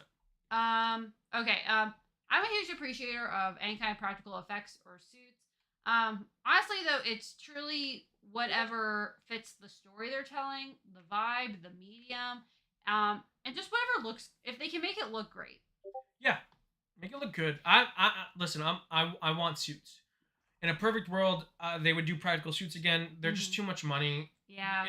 Okay. I'm a huge appreciator of any kind of practical effects or suits. Honestly, though, it's truly whatever fits the story they're telling, the vibe, the medium, and just whatever looks. If they can make it look great. Yeah, make it look good. Listen. I want suits. In a perfect world, they would do practical suits again. They're just too much money. Yeah.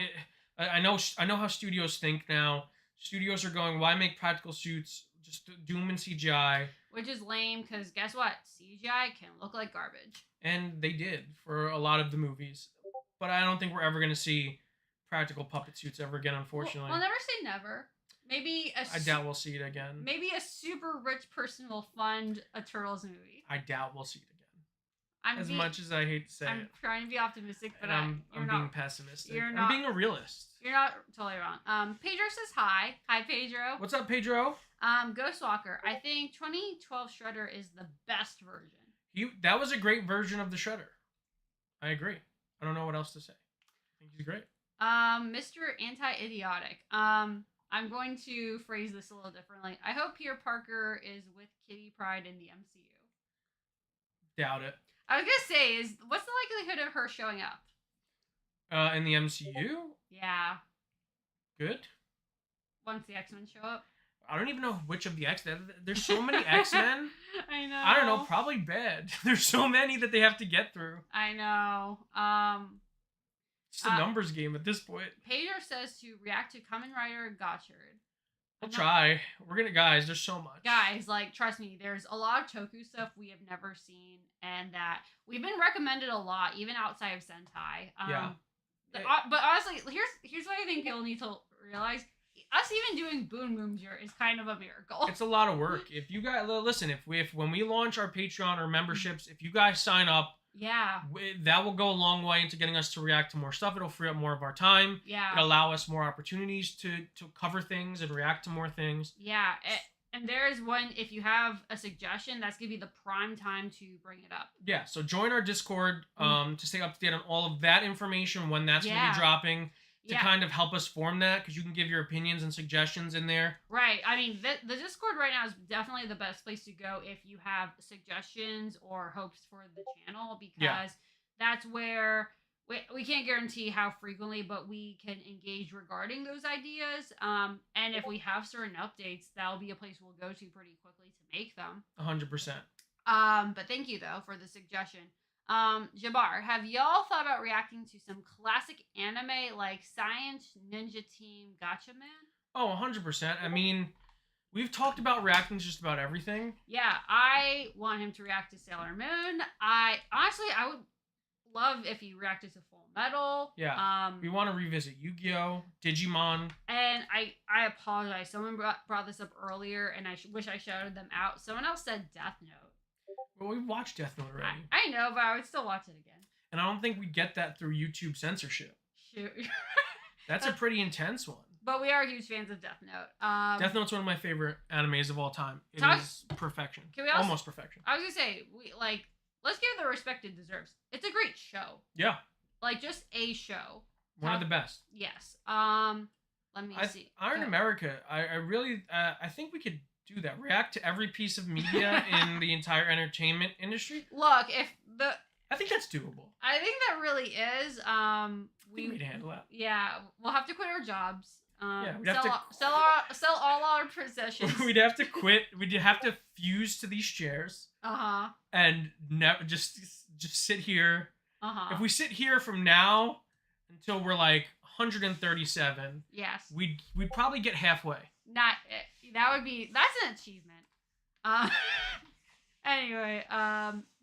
I know how studios think now. Studios are going, why make practical suits? Just do them in CGI. Which is lame, because guess what? CGI can look like garbage. And they did for a lot of the movies. But I don't think we're ever going to see practical puppet suits ever again, unfortunately. We'll never say never. Maybe I doubt we'll see it again. Maybe a super rich person will fund a Turtles movie. I doubt we'll see it again. As much as I hate to say I'm trying to be optimistic, but I'm being pessimistic. I'm being a realist. You're not totally wrong. Pedro says hi. Hi, Pedro. What's up, Pedro? Ghostwalker. I think 2012 Shredder is the best version. That was a great version of the Shredder. I agree. I don't know what else to say. I think he's great. Mr. Anti-Idiotic. I'm going to phrase this a little differently. I hope Peter Parker is with Kitty Pryde in the MCU. Doubt it. I was gonna say, what's the likelihood of her showing up? In the MCU? Yeah. Good. Once the X-Men show up. I don't even know which of the X-Men. There's so many X-Men. I know. I don't know. Probably bad. There's so many that they have to get through. I know. It's a numbers game at this point. Pedro says to react to Kamen Rider Gotchard. We'll try. Guys, there's so much. Guys, trust me, there's a lot of Toku stuff we have never seen, and that we've been recommended a lot, even outside of Sentai. Yeah. But honestly, here's what I think people need to realize. Us even doing Boon Moomjer is kind of a miracle. It's a lot of work. If you guys listen, when we launch our Patreon or memberships, if you guys sign up, yeah, that will go a long way into getting us to react to more stuff. It'll free up more of our time. Yeah, it'll allow us more opportunities to cover things and react to more things. Yeah, and there's one, if you have a suggestion, that's gonna be the prime time to bring it up. Yeah, so join our Discord to stay up to date on all of that information when that's gonna be dropping. To kind of help us form that, because you can give your opinions and suggestions in there. Right. I mean, the Discord right now is definitely the best place to go if you have suggestions or hopes for the channel, because that's where we can't guarantee how frequently, but we can engage regarding those ideas. And if we have certain updates, that'll be a place we'll go to pretty quickly to make them. 100%. But thank you, though, for the suggestion. Jabbar, have y'all thought about reacting to some classic anime like Science Ninja Team Gotcha Man? Oh, 100%. I mean, we've talked about reacting to just about everything. Yeah, I want him to react to Sailor Moon. I would love if he reacted to Full Metal. Yeah. We want to revisit Yu-Gi-Oh, Digimon. And I apologize. Someone brought this up earlier, and I wish I shouted them out. Someone else said Death Note. Well, we watched Death Note already. I know, but I would still watch it again. And I don't think we get that through YouTube censorship. Shoot. That's a pretty intense one. But we are huge fans of Death Note. Death Note's one of my favorite animes of all time. It is perfection. Almost perfection. I was gonna say, let's give it the respect it deserves. It's a great show. Yeah. Just a show. One of the best. Yes. Let me see. Iron America. I really I think we could do that. React to every piece of media in the entire entertainment industry. Look, I think that's doable. I think that really is. We need to handle that. Yeah, we'll have to quit our jobs. Yeah, we'd have to sell all our possessions. we'd have to quit. We'd have to fuse to these chairs and never just sit here. If we sit here from now until we're like 137, yes, we'd probably get halfway. That's an achievement. Anyway,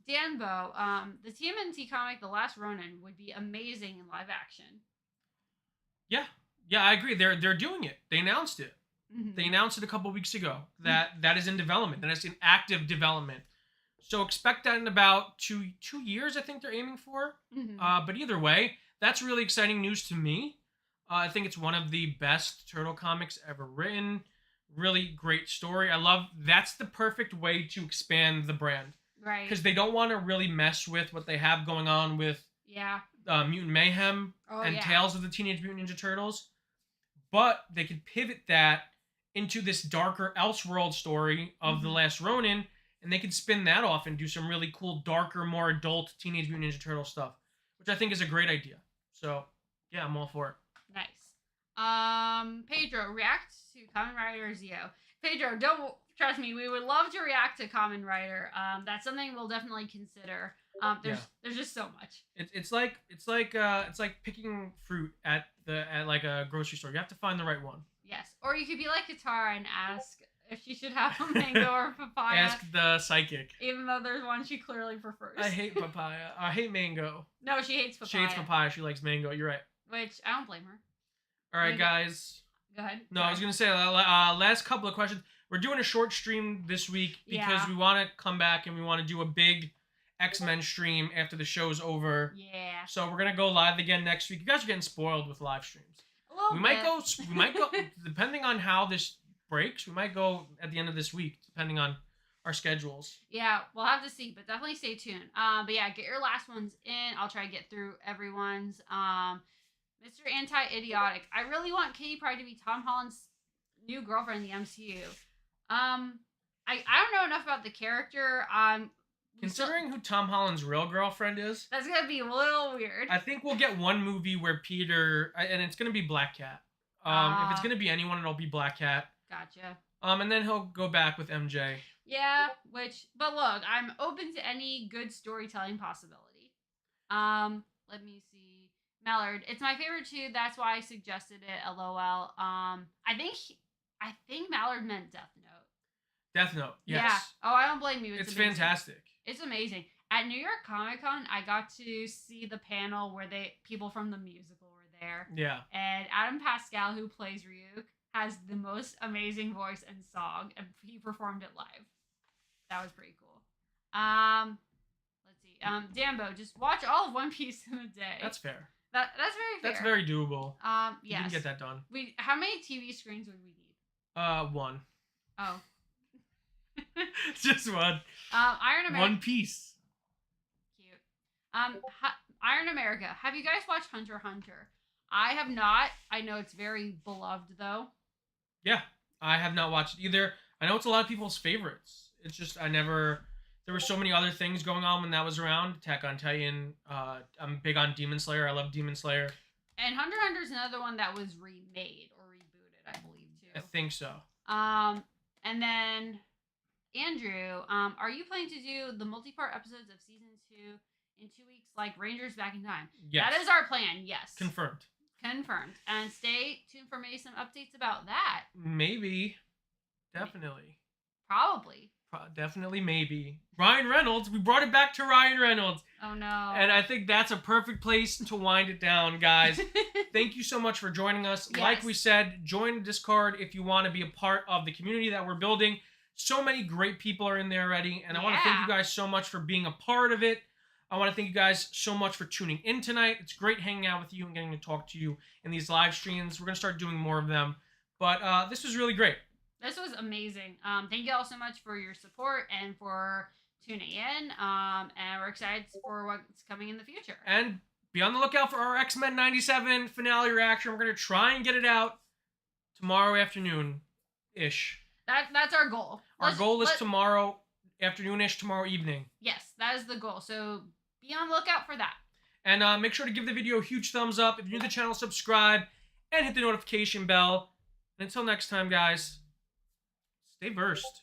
Danbo, the TMNT comic The Last Ronin would be amazing in live action. Yeah, I agree. They're doing it. They announced it. Mm-hmm. They announced it a couple weeks ago that is in development. That is in active development. So expect that in about two years. I think they're aiming for. Mm-hmm. But either way, that's really exciting news to me. I think it's one of the best turtle comics ever written. Really great story. I love. That's the perfect way to expand the brand. Right. Because they don't want to really mess with what they have going on with. Yeah. Mutant Mayhem and Tales of the Teenage Mutant Ninja Turtles. But they could pivot that into this darker Elseworld story of The Last Ronin, and they could spin that off and do some really cool, darker, more adult Teenage Mutant Ninja Turtle stuff, which I think is a great idea. So, yeah, I'm all for it. Nice. Pedro, react to Kamen Rider Zio. Pedro, don't trust me. We would love to react to Kamen Rider. That's something we'll definitely consider. There's just so much. It's like picking fruit at like a grocery store. You have to find the right one. Yes, or you could be like Katara and ask if she should have a mango or papaya. Ask the psychic. Even though there's one she clearly prefers. I hate papaya. I hate mango. No, she hates papaya. She hates papaya. She likes mango. You're right. Which I don't blame her. All right, guys. Go ahead. No, I was gonna say last couple of questions. We're doing a short stream this week because we want to come back and we want to do a big X-Men stream after the show's over. Yeah. So we're gonna go live again next week. You guys are getting spoiled with live streams. We might go depending on how this breaks. We might go at the end of this week, depending on our schedules. Yeah, we'll have to see, but definitely stay tuned. But yeah, get your last ones in. I'll try to get through everyone's. Mr. Anti-Idiotic. I really want Kitty Pryde to be Tom Holland's new girlfriend in the MCU. I don't know enough about the character. Considering who Tom Holland's real girlfriend is, that's gonna be a little weird. I think we'll get one movie where Peter, and it's gonna be Black Cat. If it's gonna be anyone, it'll be Black Cat. Gotcha. And then he'll go back with MJ. Yeah, but look, I'm open to any good storytelling possibility. Let me see. Mallard, it's my favorite too. That's why I suggested it. LOL. I think Mallard meant Death Note. Death Note. Yes. Yeah. Oh, I don't blame you. It's fantastic. It's amazing. At New York Comic Con, I got to see the panel where people from the musical were there. Yeah. And Adam Pascal, who plays Ryuk, has the most amazing voice and song, and he performed it live. That was pretty cool. Let's see. Dambo, just watch all of One Piece in a day. That's fair. That's very fair. That's very doable. Yes. You can get that done. How many TV screens would we need? One. Oh. Just one. Iron America. One Piece. Cute. Iron America. Have you guys watched Hunter x Hunter? I have not. I know it's very beloved though. Yeah, I have not watched it either. I know it's a lot of people's favorites. It's just there were so many other things going on when that was around. Attack on Titan. I'm big on Demon Slayer. I love Demon Slayer. And Hunter x Hunter is another one that was remade or rebooted, I believe too. I think so. And then Andrew, are you planning to do the multi-part episodes of season 2 in 2 weeks, like Rangers Back in Time? Yes. That is our plan. Yes. Confirmed. And stay tuned for maybe some updates about that. Maybe. Definitely. Probably. Definitely, maybe. Ryan Reynolds. We brought it back to Ryan Reynolds. Oh, no. And I think that's a perfect place to wind it down, guys. Thank you so much for joining us. Yes. Like we said, join the Discord if you want to be a part of the community that we're building. So many great people are in there already. And I want to thank you guys so much for being a part of it. I want to thank you guys so much for tuning in tonight. It's great hanging out with you and getting to talk to you in these live streams. We're going to start doing more of them. But this was really great. This was amazing. Thank you all so much for your support and for tuning in. And we're excited for what's coming in the future. And be on the lookout for our X-Men 97 finale reaction. We're going to try and get it out tomorrow afternoon-ish. That's our goal. Our goal is tomorrow afternoon-ish, tomorrow evening. Yes, that is the goal. So be on the lookout for that. And make sure to give the video a huge thumbs up. If you're new to the channel, subscribe. and hit the notification bell. And until next time, guys, stay versed.